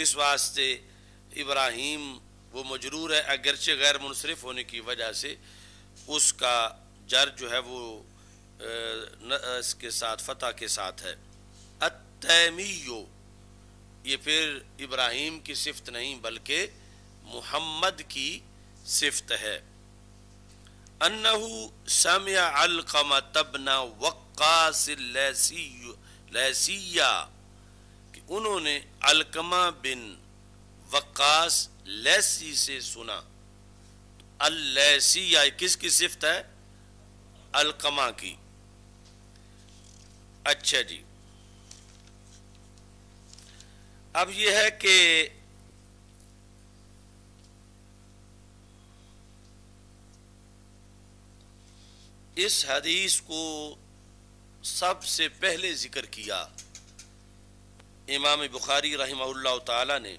Speaker 1: اس واسطے ابراہیم وہ مجرور ہے، اگرچہ غیر منصرف ہونے کی وجہ سے اس کا جر جو ہے وہ اس کے ساتھ فتح کے ساتھ ہے. التیمیو، یہ پھر ابراہیم کی صفت نہیں بلکہ محمد کی صفت ہے. انہو سمع علقمۃ بن وقاص لیثیہ، کہ انہوں نے علقمہ بن وقاص لیثی سے سنا. اللیثیہ کس کی صفت ہے؟ علقمہ کی. اچھا جی، اب یہ ہے کہ اس حدیث کو سب سے پہلے ذکر کیا امام بخاری رحمہ اللہ تعالی نے.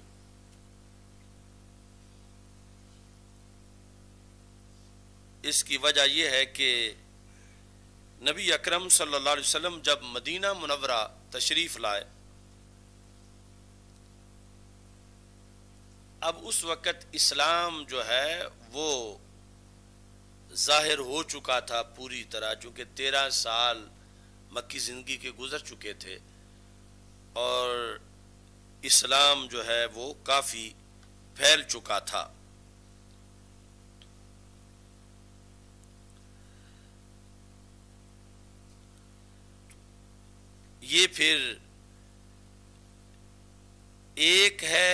Speaker 1: اس کی وجہ یہ ہے کہ نبی اکرم صلی اللہ علیہ وسلم جب مدینہ منورہ تشریف لائے، اب اس وقت اسلام جو ہے وہ ظاہر ہو چکا تھا پوری طرح، چونکہ 13 سال مکی زندگی کے گزر چکے تھے اور اسلام جو ہے وہ کافی پھیل چکا تھا. یہ پھر ایک ہے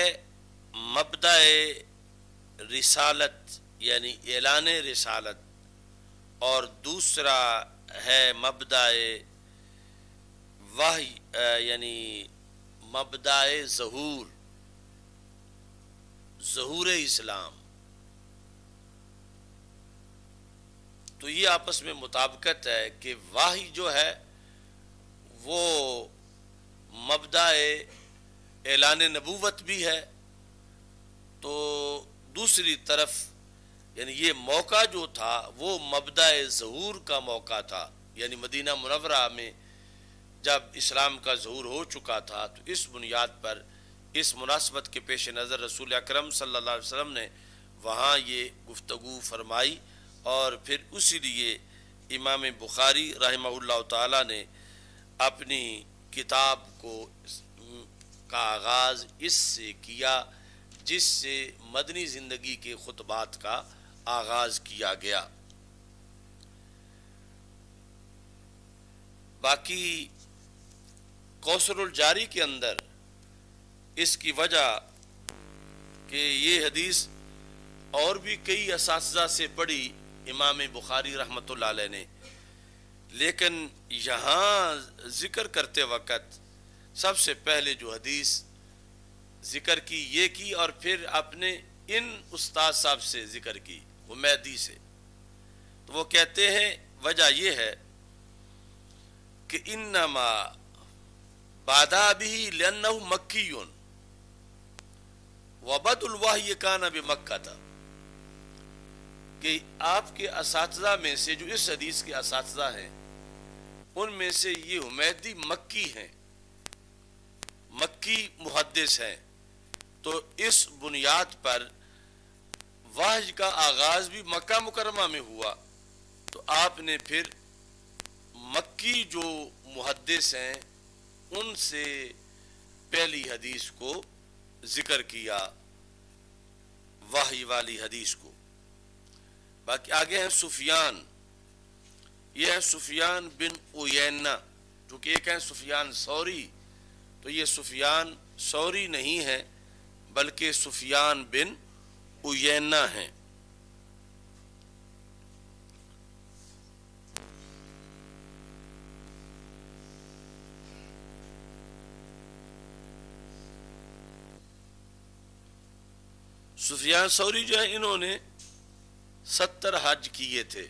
Speaker 1: مبدأ رسالت یعنی اعلان رسالت، اور دوسرا ہے مبدأ وحی یعنی مبدأ ظہور اسلام. تو یہ آپس میں مطابقت ہے کہ وحی جو ہے وہ مبدأ اعلان نبوت بھی ہے، تو دوسری طرف یعنی یہ موقع جو تھا وہ مبدأ ظہور کا موقع تھا، یعنی مدینہ منورہ میں جب اسلام کا ظہور ہو چکا تھا. تو اس بنیاد پر اس مناسبت کے پیش نظر رسول اکرم صلی اللہ علیہ وسلم نے وہاں یہ گفتگو فرمائی، اور پھر اسی لیے امام بخاری رحمہ اللہ تعالی نے اپنی کتاب کا آغاز اس سے کیا جس سے مدنی زندگی کے خطبات کا آغاز کیا گیا. باقی کوثر الجاری کے اندر اس کی وجہ کہ یہ حدیث اور بھی کئی اساتذہ سے پڑھی امام بخاری رحمۃ اللہ علیہ نے، لیکن یہاں ذکر کرتے وقت سب سے پہلے جو حدیث ذکر کی یہ کی، اور پھر اپنے ان استاد صاحب سے ذکر کی حمیدی سے. تو وہ کہتے ہیں وجہ یہ ہے کہ انما بادا بھی لأنہ مکیون، وبد الوحی کان بمکہ تھا کہ آپ کے اساتذہ میں سے جو اس حدیث کے اساتذہ ہیں ان میں سے یہ حمیدی مکی ہیں، مکی محدث ہیں، تو اس بنیاد پر وحی کا آغاز بھی مکہ مکرمہ میں ہوا، تو آپ نے پھر مکی جو محدث ہیں ان سے پہلی حدیث کو ذکر کیا، وحی والی حدیث کو۔ باقی آگے ہیں سفیان، یہ ہے سفیان بن عیینہ، چونکہ ایک ہے سفیان ثوری، تو یہ سفیان ثوری نہیں ہے بلکہ سفیان بن عیینہ ہیں۔ سفیان ثوری جو ہے انہوں نے 70 حج کیے تھے،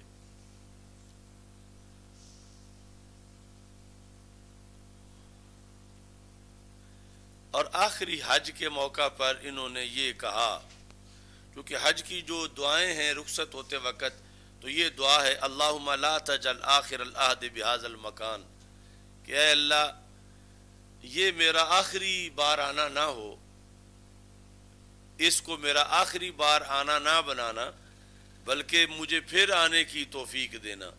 Speaker 1: اور آخری حج کے موقع پر انہوں نے یہ کہا، کیونکہ حج کی جو دعائیں ہیں رخصت ہوتے وقت، تو یہ دعا ہے اللہم لا تجعل آخر العہد بہذا المکان، کہ اے اللہ یہ میرا آخری بار آنا نہ ہو، اس کو میرا آخری بار آنا نہ بنانا، بلکہ مجھے پھر آنے کی توفیق دینا۔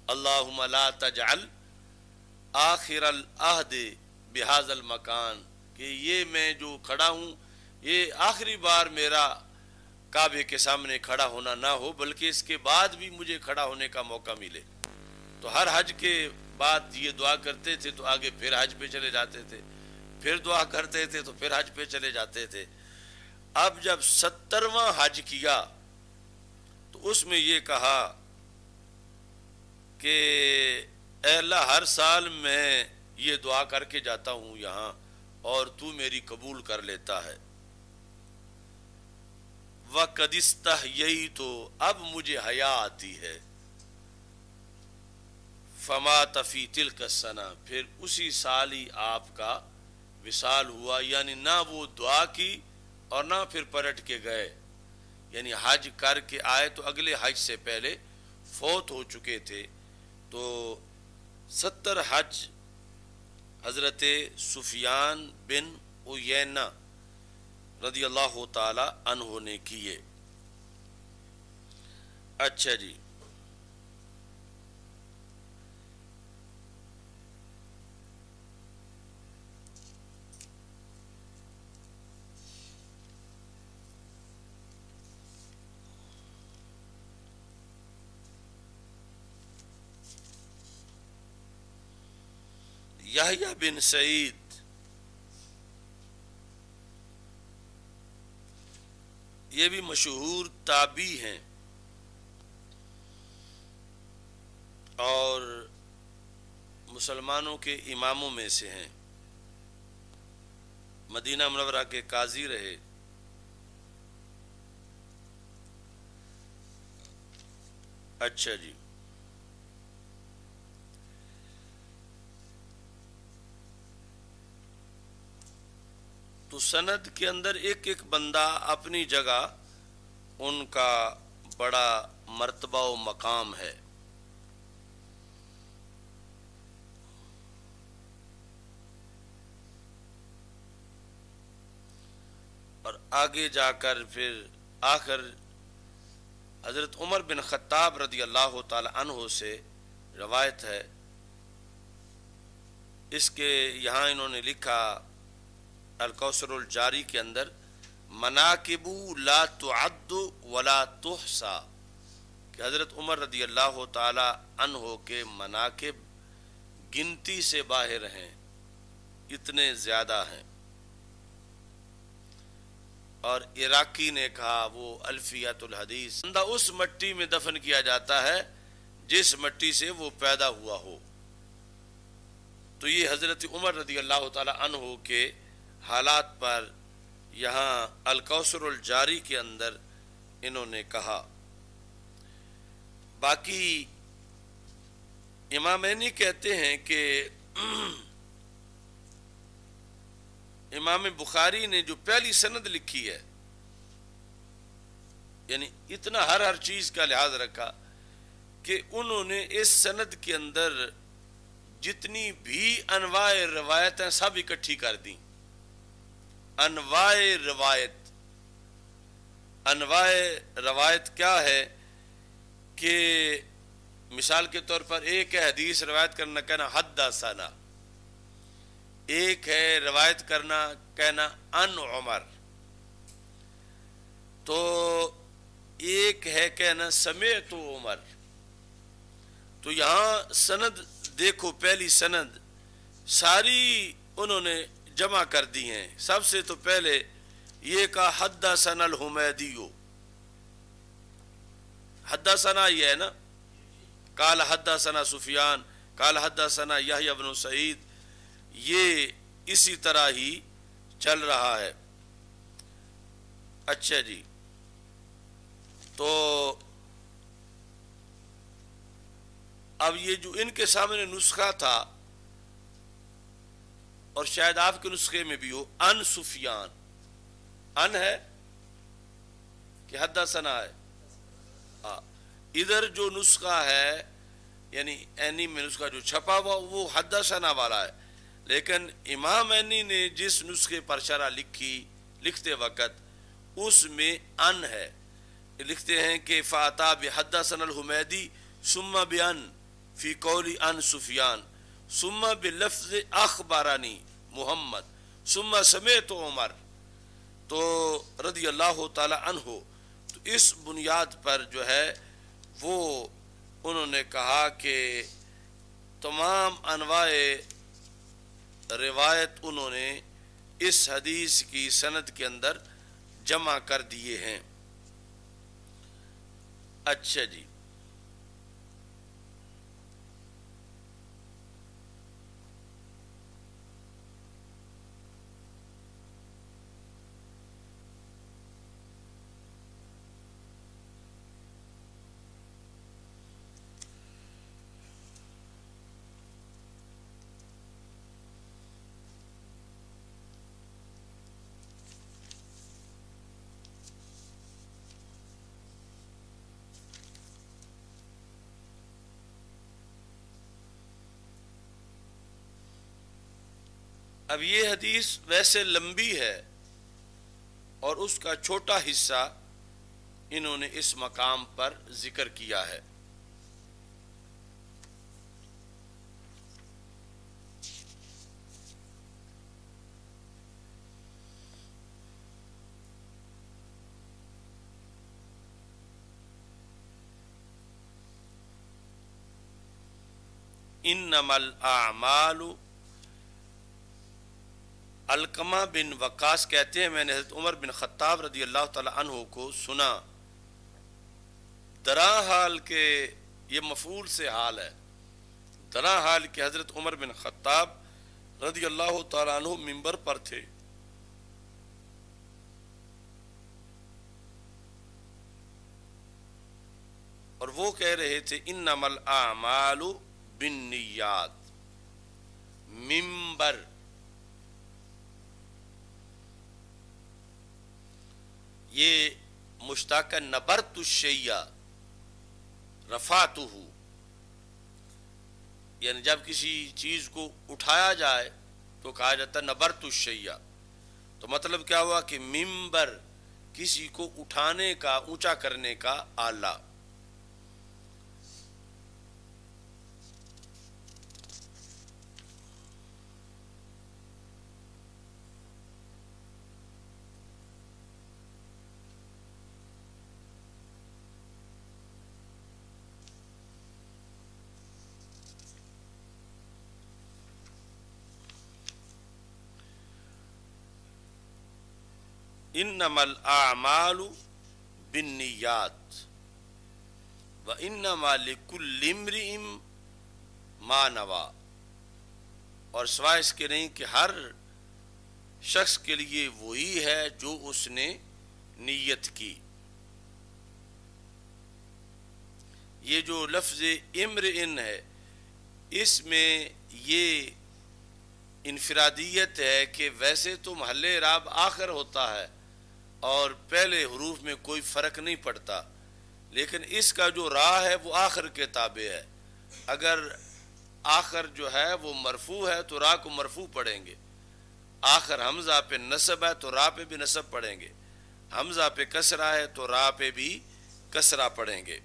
Speaker 1: اللہم لا تجعل آخر العہد بہذا المکان، کہ یہ میں جو کھڑا ہوں یہ آخری بار میرا کعبے کے سامنے کھڑا ہونا نہ ہو، بلکہ اس کے بعد بھی مجھے کھڑا ہونے کا موقع ملے۔ تو ہر حج کے بعد یہ دعا کرتے تھے تو آگے پھر حج پہ چلے جاتے تھے، پھر دعا کرتے تھے تو پھر حج پہ چلے جاتے تھے۔ اب جب 70واں حج کیا تو اس میں یہ کہا کہ اے اللہ ہر سال میں یہ دعا کر کے جاتا ہوں یہاں اور تو میری قبول کر لیتا ہے۔ وَقَدِ اسْتَحْيَيْتُ، اب مجھے حیا آتی ہے۔ فَمَاتَ فِي تِلْكَ السَّنَةِ، پھر اسی سال ہی آپ کا وصال ہوا، یعنی نہ وہ دعا کی اور نہ پھر پلٹ کے گئے، یعنی حج کر کے آئے تو اگلے حج سے پہلے فوت ہو چکے تھے۔ تو 70 حج حضرت سفیان بن عیینہ رضی اللہ تعالی عنہ نے کیے۔ اچھا جی، یحییٰ بن سعید، یہ بھی مشہور تابعی ہیں اور مسلمانوں کے اماموں میں سے ہیں، مدینہ منورہ کے قاضی رہے۔ اچھا جی، تو سند کے اندر ایک ایک بندہ اپنی جگہ ان کا بڑا مرتبہ و مقام ہے۔ اور آگے جا کر پھر آخر حضرت عمر بن خطاب رضی اللہ تعالی عنہ سے روایت ہے، اس کے یہاں انہوں نے لکھا الکوثر الجاری کے اندر، مناقب لا تعد ولا تحصى، کہ حضرت عمر رضی اللہ تعالی عنہ کے مناقب گنتی سے باہر ہیں، اتنے زیادہ ہیں۔ اور عراقی نے کہا وہ الفیت الحدیث، بندہ اس مٹی میں دفن کیا جاتا ہے جس مٹی سے وہ پیدا ہوا ہو۔ تو یہ حضرت عمر رضی اللہ تعالی عنہ کے حالات پر یہاں الکوثر الجاری کے اندر انہوں نے کہا۔ باقی امامینی کہتے ہیں کہ امام بخاری نے جو پہلی سند لکھی ہے، یعنی اتنا ہر چیز کا لحاظ رکھا کہ انہوں نے اس سند کے اندر جتنی بھی انواع روایتیں سب اکٹھی کر دیں. انواع روایت کیا ہے کہ مثال کے طور پر ایک ہے حدیث روایت کرنا کہنا حدثنا، ایک ہے روایت کرنا کہنا ان عمر، تو ایک ہے کہنا سمعت عمر. تو یہاں سند دیکھو، پہلی سند ساری انہوں نے جمع کر دی ہیں. سب سے تو پہلے یہ کہا حدثنا الحمیدی، حدثنا یہ ہے نا، قال حدثنا سفیان قال حدثنا یحییٰ بن سعید، یہ اسی طرح ہی چل رہا ہے. اچھا جی، تو اب یہ جو ان کے سامنے نسخہ تھا، اور شاید آپ کے نسخے میں بھی ہو، ان سفیان، ان ہے کہ حدثنا ہے؟ ادھر جو نسخہ ہے یعنی عینی میں نسخہ جو چھپا ہوا وہ حدثنا والا ہے، لیکن امام عینی نے جس نسخے پر شرح لکھتے وقت اس میں ان ہے. لکھتے ہیں کہ فاتا بحدثنا الحمیدی ثم بان فی قولی ان سفیان ثم بلفظ اخبرانی محمد ثم سمعت عمر، تو رضی اللہ تعالی عنہ. تو اس بنیاد پر جو ہے وہ انہوں نے کہا کہ تمام انواع روایت انہوں نے اس حدیث کی سند کے اندر جمع کر دیے ہیں. اچھا جی، اب یہ حدیث ویسے لمبی ہے اور اس کا چھوٹا حصہ انہوں نے اس مقام پر ذکر کیا ہے. انما الاعمال، علقمہ بن وقاص کہتے ہیں میں نے حضرت عمر بن خطاب رضی اللہ تعالی عنہ کو سنا، درا حال کے یہ مفعول سے حال ہے، درا حال کہ حضرت عمر بن خطاب رضی اللہ تعالی عنہ منبر پر تھے، اور وہ کہہ رہے تھے انما الاعمال بالنیات. منبر یہ مشتاق نبرت الشیء رفعتہ، یعنی جب کسی چیز کو اٹھایا جائے تو کہا جاتا ہے نبرت الشیء. تو مطلب کیا ہوا کہ منبر کسی کو اٹھانے کا، اونچا کرنے کا آلہ. انما الاعمال بالنیات وانما لکل امرئ ما نوی، اور سوائے اس کے نہیں کہ ہر شخص کے لیے وہی ہے جو اس نے نیت کی. یہ جو لفظ امرئ ہے اس میں یہ انفرادیت ہے کہ ویسے تو محل اعراب آخر ہوتا ہے اور پہلے حروف میں کوئی فرق نہیں پڑتا، لیکن اس کا جو راہ ہے وہ آخر کے تابع ہے۔ اگر آخر جو ہے وہ مرفوع ہے تو راہ کو مرفوع پڑھیں گے، آخر حمزہ پہ نصب ہے تو راہ پہ بھی نصب پڑھیں گے، حمزہ پہ کسرہ ہے تو راہ پہ بھی کسرہ پڑھیں گے۔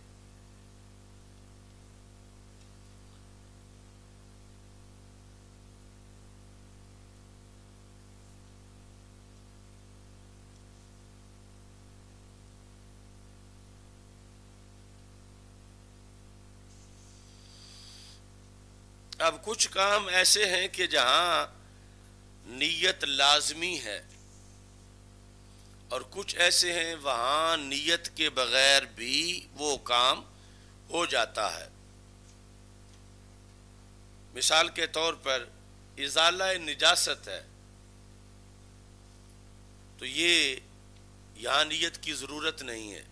Speaker 1: اب کچھ کام ایسے ہیں کہ جہاں نیت لازمی ہے، اور کچھ ایسے ہیں وہاں نیت کے بغیر بھی وہ کام ہو جاتا ہے۔ مثال کے طور پر ازالہ نجاست ہے، تو یہ یہاں نیت کی ضرورت نہیں ہے،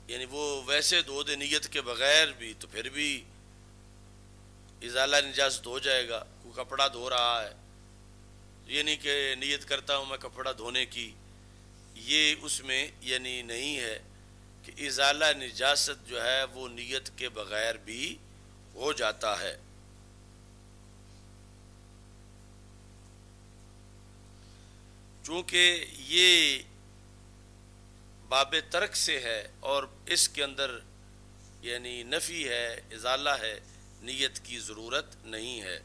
Speaker 1: یعنی وہ ویسے دھو دے نیت کے بغیر بھی تو پھر بھی ازالہ نجاست ہو جائے گا۔ کوئی کپڑا دھو رہا ہے، یہ نہیں کہ نیت کرتا ہوں میں کپڑا دھونے کی، یہ اس میں یعنی نہیں ہے کہ ازالہ نجاست جو ہے وہ نیت کے بغیر بھی ہو جاتا ہے۔ چونکہ یہ باب ترک سے ہے اور اس کے اندر یعنی نفی ہے، ازالہ ہے، نیت کی ضرورت نہیں ہے۔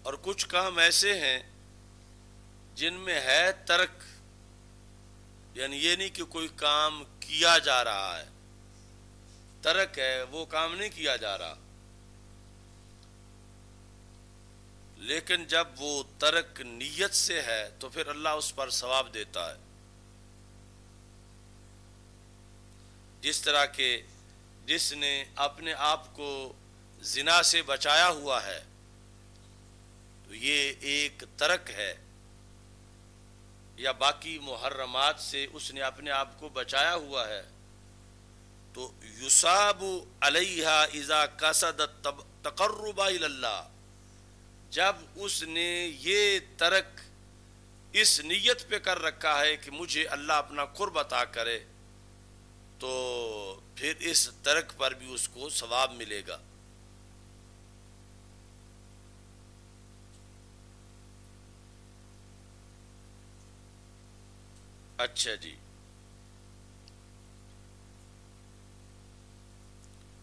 Speaker 1: اور کچھ کام ایسے ہیں جن میں ہے ترک، یعنی یہ نہیں کہ کوئی کام کیا جا رہا ہے، ترک ہے، وہ کام نہیں کیا جا رہا، لیکن جب وہ ترک نیت سے ہے تو پھر اللہ اس پر ثواب دیتا ہے۔ جس طرح کہ جس نے اپنے آپ کو زنا سے بچایا ہوا ہے تو یہ ایک ترک ہے، یا باقی محرمات سے اس نے اپنے آپ کو بچایا ہوا ہے تو یصاب علیہ اذا قصد تقرب الی اللہ، جب اس نے یہ ترک اس نیت پہ کر رکھا ہے کہ مجھے اللہ اپنا قرب عطا کرے، تو پھر اس ترک پر بھی اس کو ثواب ملے گا۔ اچھا جی،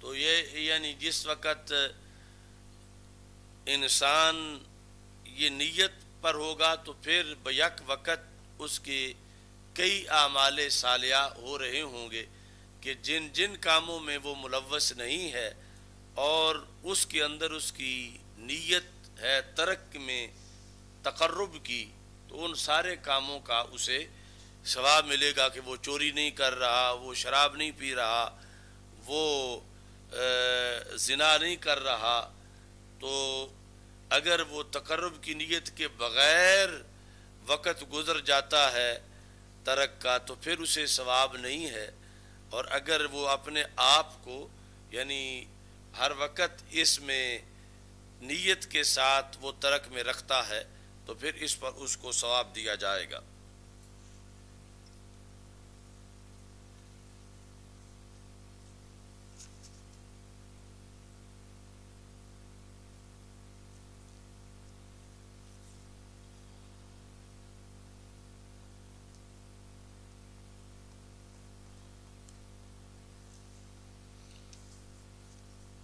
Speaker 1: تو یہ یعنی جس وقت انسان یہ نیت پر ہوگا تو پھر بیک وقت اس کے کئی اعمال صالحہ ہو رہے ہوں گے کہ جن جن کاموں میں وہ ملوث نہیں ہے اور اس کے اندر اس کی نیت ہے ترک میں تقرب کی، تو ان سارے کاموں کا اسے ثواب ملے گا کہ وہ چوری نہیں کر رہا، وہ شراب نہیں پی رہا، وہ زنا نہیں کر رہا۔ تو اگر وہ تقرب کی نیت کے بغیر وقت گزر جاتا ہے ترک کا تو پھر اسے ثواب نہیں ہے، اور اگر وہ اپنے آپ کو یعنی ہر وقت اس میں نیت کے ساتھ وہ ترک میں رکھتا ہے تو پھر اس پر اس کو ثواب دیا جائے گا۔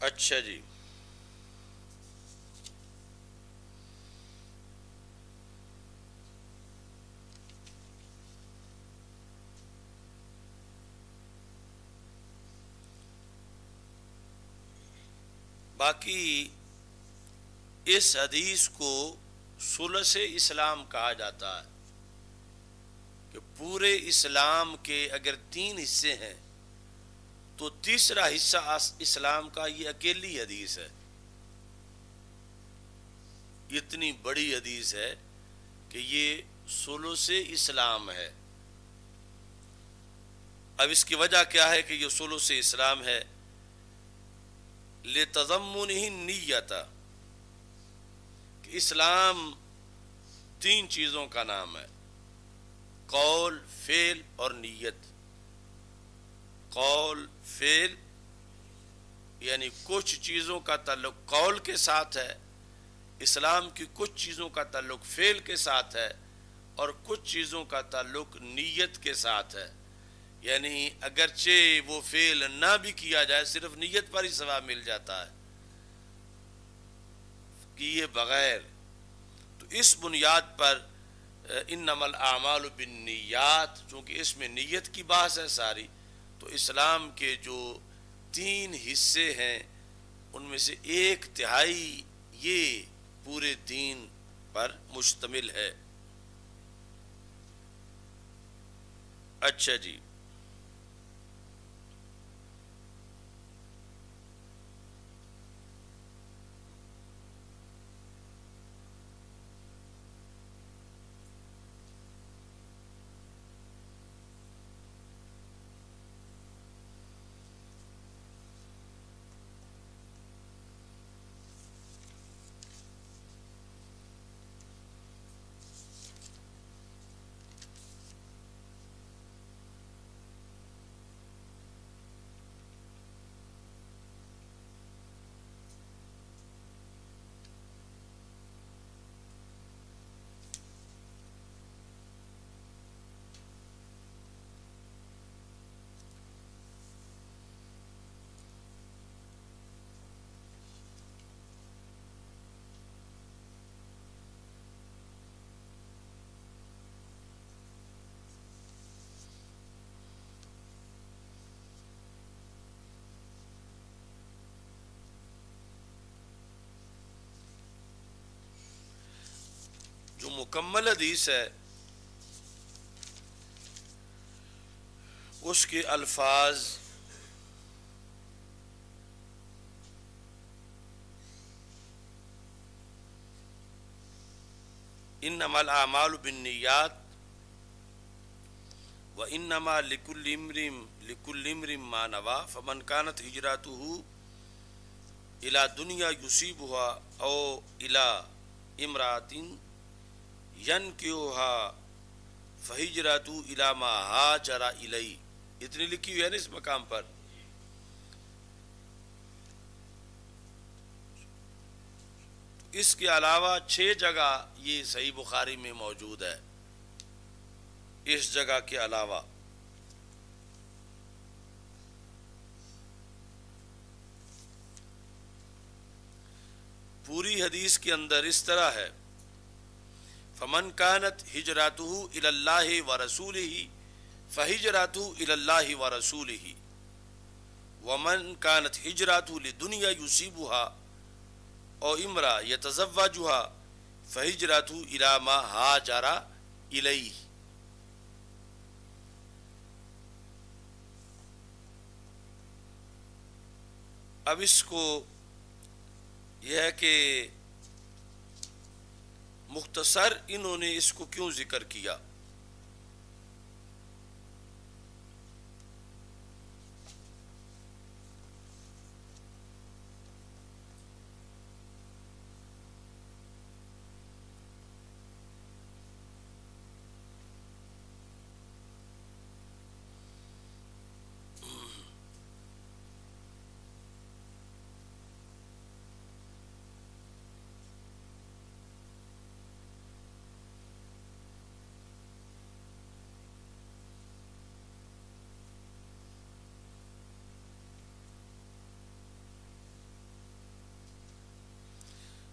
Speaker 1: اچھا جی، باقی اس حدیث کو ثلث اسلام کہا جاتا ہے کہ پورے اسلام کے اگر 3 حصے ہیں تو تیسرا حصہ اسلام کا یہ اکیلی حدیث ہے. اتنی بڑی حدیث ہے کہ یہ ثلث اسلام ہے. اب اس کی وجہ کیا ہے کہ یہ ثلث اسلام ہے؟ لتضمنہ النیۃ، کہ اسلام 3 چیزوں کا نام ہے: قول، فعل اور نیت. قول، فعل یعنی کچھ چیزوں کا تعلق قول کے ساتھ ہے، اسلام کی کچھ چیزوں کا تعلق فعل کے ساتھ ہے، اور کچھ چیزوں کا تعلق نیت کے ساتھ ہے. یعنی اگرچہ وہ فعل نہ بھی کیا جائے، صرف نیت پر ہی ثواب مل جاتا ہے کیے بغیر. تو اس بنیاد پر انما الاعمال بالنیات، چونکہ اس میں نیت کی بحث ہے ساری، تو اسلام کے جو 3 حصے ہیں ان میں سے 1/3 یہ پورے دین پر مشتمل ہے. اچھا جی، جو مکمل حدیث ہے اس کے الفاظ انما الاعمال بالنیات وانما لكل امرئ ما نوى فمن كانت هجرته الى دنیا یصیبها او الى امرأة ينكحها فہجرته الى ما هاجر الیہ. اتنی لکھی ہوئی ہے نا اس مقام پر. اس کے علاوہ 6 جگہ یہ صحیح بخاری میں موجود ہے. اس جگہ کے علاوہ پوری حدیث کے اندر اس طرح ہے: فمن كانت ہجرته الى اللہ ورسولہ فہجرته الى اللہ ورسولہ ومن كانت ہجرته لدنیا یصیبها او امرأ یتزوجها فہجرته الى ما ہاجر الیہ. اب اس کو یہ ہے کہ مختصر انہوں نے اس کو کیوں ذکر کیا.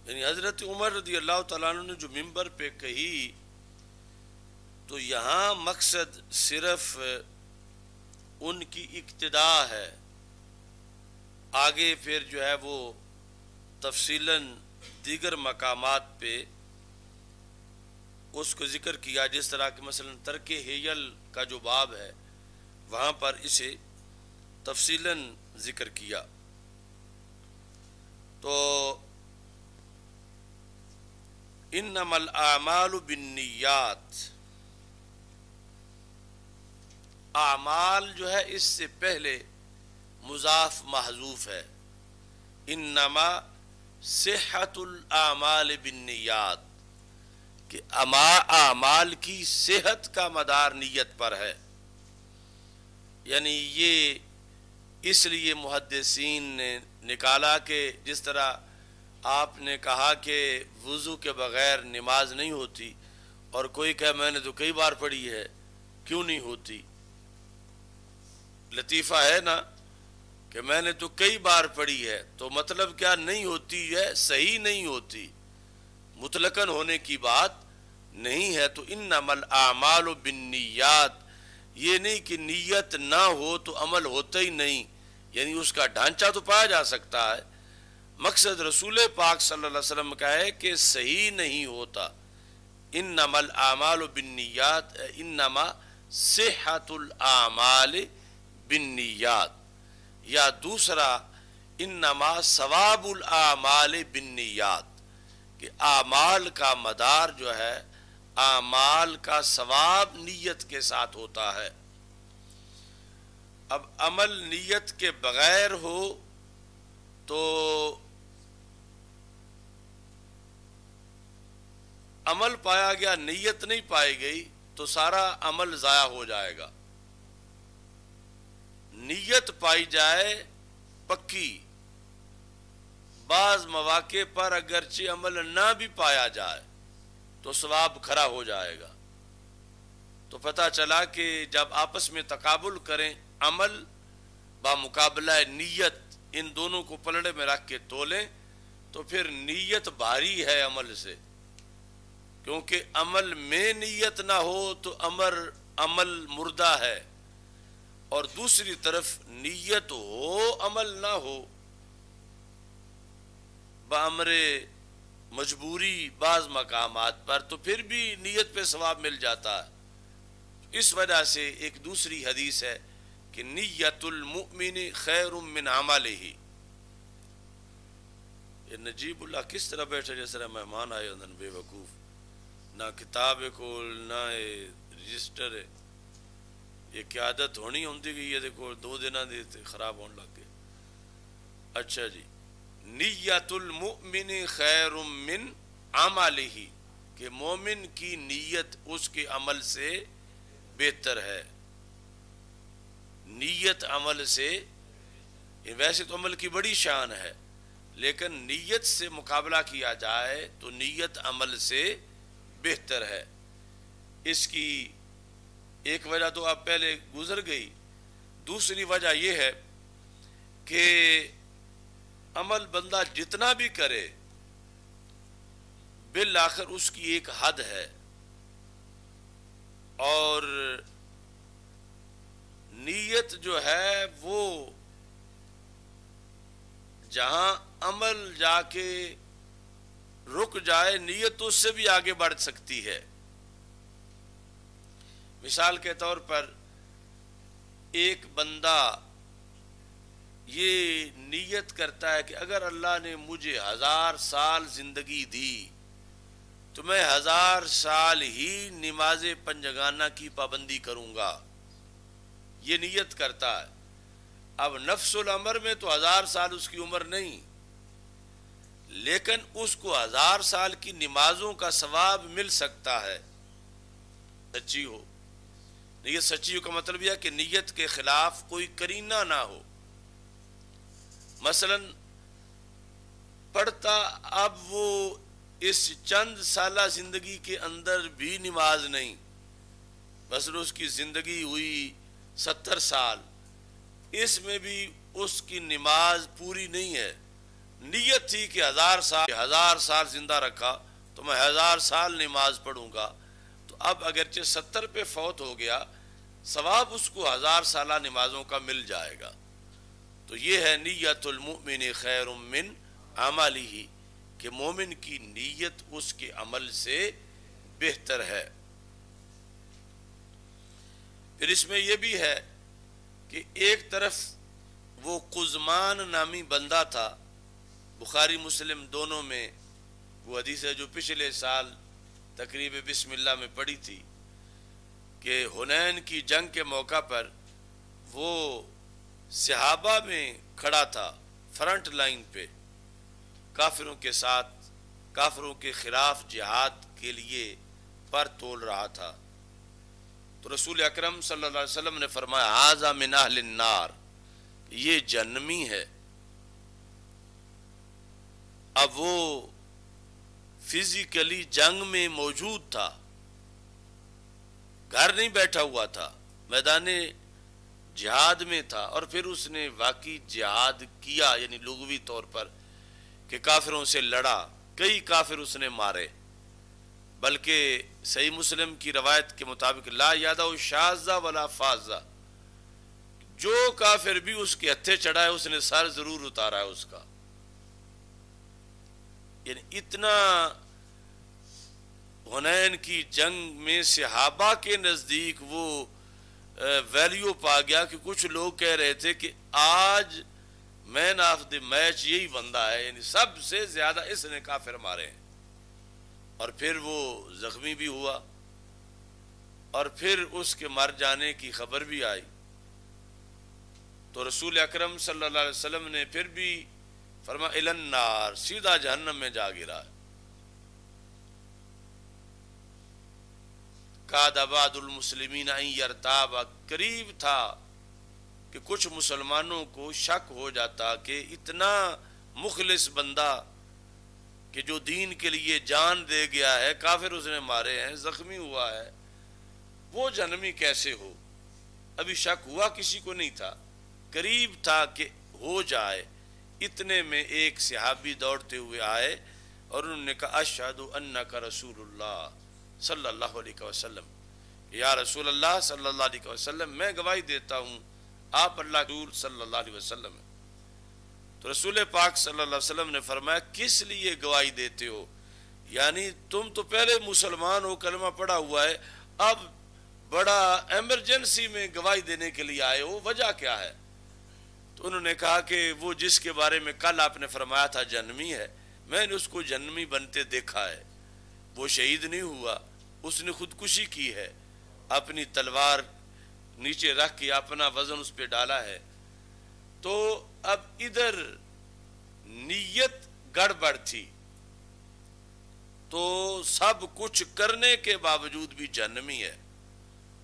Speaker 1: یعنی حضرت عمر رضی اللہ تعالیٰ عنہ نے جو ممبر پہ کہی تو یہاں مقصد صرف ان کی اقتداء ہے، آگے پھر جو ہے وہ تفصیلاً دیگر مقامات پہ اس کو ذکر کیا، جس طرح کہ مثلا ترک حیل کا جو باب ہے وہاں پر اسے تفصیلاً ذکر کیا۔ تو انما الاعمال بالنیات، اعمال جو ہے اس سے پہلے مضاف محذوف ہے، انما صحت الاعمال بالنیات، کہ اعمال کی صحت کا مدار نیت پر ہے۔ یعنی یہ اس لیے محدثین نے نکالا کہ جس طرح آپ نے کہا کہ وضو کے بغیر نماز نہیں ہوتی، اور کوئی کہے میں نے تو کئی بار پڑھی ہے، کیوں نہیں ہوتی؟ لطیفہ ہے نا کہ میں نے تو کئی بار پڑھی ہے، تو مطلب کیا نہیں ہوتی ہے؟ صحیح نہیں ہوتی، مطلقاً ہونے کی بات نہیں ہے۔ تو انما الاعمال بالنیات، یہ نہیں کہ نیت نہ ہو تو عمل ہوتا ہی نہیں، یعنی اس کا ڈھانچہ تو پایا جا سکتا ہے، مقصد رسول پاک صلی اللہ علیہ وسلم کا ہے کہ صحیح نہیں ہوتا۔ انما الاعمال بالنیات، انما صحت الاعمال بالنیات، یا دوسرا انما ثواب الاعمال بالنیات، کہ اعمال کا مدار جو ہے، اعمال کا ثواب نیت کے ساتھ ہوتا ہے۔ اب عمل نیت کے بغیر ہو تو عمل پایا گیا، نیت نہیں پائی گئی تو سارا عمل ضائع ہو جائے گا۔ نیت پائی جائے پکی، بعض مواقع پر اگرچہ عمل نہ بھی پایا جائے تو ثواب کھڑا ہو جائے گا۔ تو پتہ چلا کہ جب آپس میں تقابل کریں، عمل بمقابلہ نیت، ان دونوں کو پلڑے میں رکھ کے تولیں، تو پھر نیت بھاری ہے عمل سے، کیونکہ عمل میں نیت نہ ہو تو عمل مردہ ہے، اور دوسری طرف نیت ہو عمل نہ ہو، بامر مجبوری بعض مقامات پر، تو پھر بھی نیت پہ ثواب مل جاتا ہے۔ اس وجہ سے ایک دوسری حدیث ہے کہ نیت المؤمن خیر من عملہ۔ یہ نجیب اللہ کس طرح بیٹھے جس طرح مہمان آئے ہوندن، بے وقوف، نہ کتاب کول نہ رجسٹر ہے، یہ قیادت ہونی ہوندی گئی ہے، دیکھو 2 دن دیتے خراب ہونے لگ گئے۔ اچھا جی، نیت المؤمن خیر من عملہ، کہ مومن کی نیت اس کے عمل سے بہتر ہے۔ نیت عمل سے، ویسے تو عمل کی بڑی شان ہے، لیکن نیت سے مقابلہ کیا جائے تو نیت عمل سے بہتر ہے۔ اس کی ایک وجہ تو اب پہلے گزر گئی، دوسری وجہ یہ ہے کہ عمل بندہ جتنا بھی کرے بالآخر اس کی ایک حد ہے، اور نیت جو ہے وہ جہاں عمل جا کے رک جائے، نیت تو اس سے بھی آگے بڑھ سکتی ہے۔ مثال کے طور پر ایک بندہ یہ نیت کرتا ہے کہ اگر اللہ نے مجھے 1000 سال زندگی دی تو میں 1000 سال ہی نماز پنجگانہ کی پابندی کروں گا، یہ نیت کرتا ہے۔ اب نفس الامر میں تو 1000 سال اس کی عمر نہیں، لیکن اس کو 1000 سال کی نمازوں کا ثواب مل سکتا ہے، سچی ہو۔ نیت سچی ہو کا مطلب یہ ہے کہ نیت کے خلاف کوئی کرینہ نہ ہو۔ مثلا پڑھتا اب وہ اس چند سالہ زندگی کے اندر بھی نماز نہیں، مثلا اس کی زندگی ہوئی 70 سال، اس میں بھی اس کی نماز پوری نہیں ہے۔ نیت تھی کہ 1000 سال زندہ رکھا تو میں 1000 سال نماز پڑھوں گا، تو اب اگرچہ 70 پہ فوت ہو گیا، ثواب اس کو 1000 سالہ نمازوں کا مل جائے گا۔ تو یہ ہے نیت المؤمن خیر من اعمالہ کہ مومن کی نیت اس کے عمل سے بہتر ہے۔ پھر اس میں یہ بھی ہے کہ ایک طرف وہ قزمان نامی بندہ تھا، بخاری مسلم دونوں میں وہ حدیث ہے جو پچھلے سال تقریب بسم اللہ میں پڑھی تھی کہ حنین کی جنگ کے موقع پر وہ صحابہ میں کھڑا تھا، فرنٹ لائن پہ کافروں کے ساتھ، کافروں کے خلاف جہاد کے لیے پر تول رہا تھا۔ تو رسول اکرم صلی اللہ علیہ وسلم نے فرمایا ھذا من اہل النار، یہ جہنمی ہے۔ اب وہ فزیکلی جنگ میں موجود تھا، گھر نہیں بیٹھا ہوا تھا، میدان جہاد میں تھا، اور پھر اس نے واقعی جہاد کیا، یعنی لغوی طور پر کہ کافروں سے لڑا، کئی کافر اس نے مارے، بلکہ صحیح مسلم کی روایت کے مطابق لا یادہ شاذہ ولا فاذہ، جو کافر بھی اس کے ہتھے چڑھا ہے اس نے سر ضرور اتارا ہے اس کا۔ یعنی اتنا حنین کی جنگ میں صحابہ کے نزدیک وہ ویلیو پا گیا کہ کچھ لوگ کہہ رہے تھے کہ آج مین آف دی میچ یہی بندہ ہے، یعنی سب سے زیادہ اس نے کافر مارے ہیں۔ اور پھر وہ زخمی بھی ہوا، اور پھر اس کے مر جانے کی خبر بھی آئی، تو رسول اکرم صلی اللہ علیہ وسلم نے پھر بھی فرمایا الی النار، سیدھا جہنم میں جا گرا۔ کاد بعض المسلمین ان یرتاب، قریب تھا کہ کچھ مسلمانوں کو شک ہو جاتا کہ اتنا مخلص بندہ کہ جو دین کے لیے جان دے گیا ہے، کافر اس نے مارے ہیں، زخمی ہوا ہے، وہ جہنمی کیسے ہو؟ ابھی شک ہوا کسی کو نہیں تھا، قریب تھا کہ ہو جائے۔ اتنے میں ایک صحابی دوڑتے ہوئے آئے اور انہوں نے کہا اشہد انک رسول اللہ صلی اللہ علیہ وسلم، یا رسول اللہ صلی اللہ علیہ وسلم، میں گواہی دیتا ہوں آپ اللہ کے رسول صلی اللہ علیہ وسلم۔ تو رسول پاک صلی اللہ علیہ وسلم نے فرمایا کس لیے گواہی دیتے ہو؟ یعنی تم تو پہلے مسلمان ہو، کلمہ پڑھا ہوا ہے، اب بڑا ایمرجنسی میں گواہی دینے کے لیے آئے ہو، وجہ کیا ہے؟ تو انہوں نے کہا کہ وہ جس کے بارے میں کل آپ نے فرمایا تھا جہنمی ہے، میں نے اس کو جہنمی بنتے دیکھا ہے، وہ شہید نہیں ہوا، اس نے خودکشی کی ہے، اپنی تلوار نیچے رکھ کے اپنا وزن اس پہ ڈالا ہے۔ تو اب ادھر نیت گڑبڑ تھی، تو سب کچھ کرنے کے باوجود بھی جہنمی ہے۔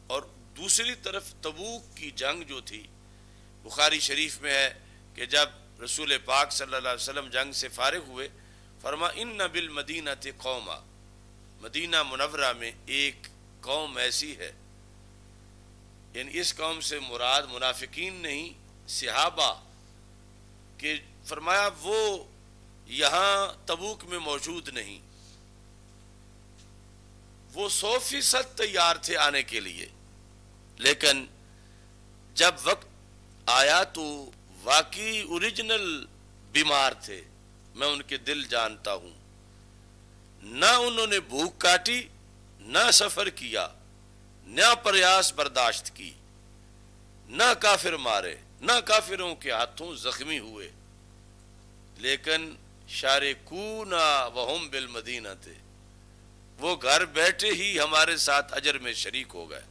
Speaker 1: اور دوسری طرف تبوک کی جنگ جو تھی، بخاری شریف میں ہے کہ جب رسول پاک صلی اللہ علیہ وسلم جنگ سے فارغ ہوئے، فرمایا ان بالمدینۃ قوما، مدینہ منورہ میں ایک قوم ایسی ہے، یعنی اس قوم سے مراد منافقین نہیں، صحابہ، کہ فرمایا وہ یہاں تبوک میں موجود نہیں، وہ 100% تیار تھے آنے کے لیے، لیکن جب وقت آیا تو واقعی اوریجنل بیمار تھے، میں ان کے دل جانتا ہوں، نہ انہوں نے بھوک کاٹی، نہ سفر کیا، نہ پریاس برداشت کی، نہ کافر مارے، نہ کافروں کے ہاتھوں زخمی ہوئے، لیکن شارکون وہم بالمدینہ تھے، وہ گھر بیٹھے ہی ہمارے ساتھ اجر میں شریک ہو گئے،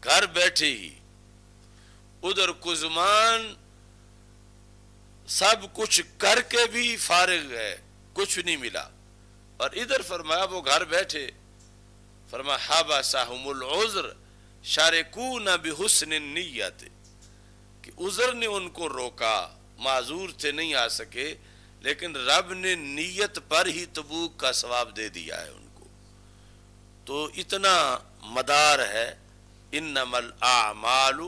Speaker 1: گھر بیٹھے ہی۔ ادھر قزمان سب کچھ کر کے بھی فارغ ہے، کچھ نہیں ملا، اور ادھر فرمایا وہ گھر بیٹھے، فرمایا حبسہم العذر شارکون بحسن النیت، کہ عذر نے ان کو روکا، معذور تھے نہیں آ سکے، لیکن رب نے نیت پر ہی تبوک کا ثواب دے دیا ہے ان کو۔ تو اتنا مدار ہے انما الاعمال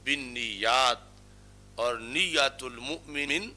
Speaker 1: بالنیات، اور نیت المؤمن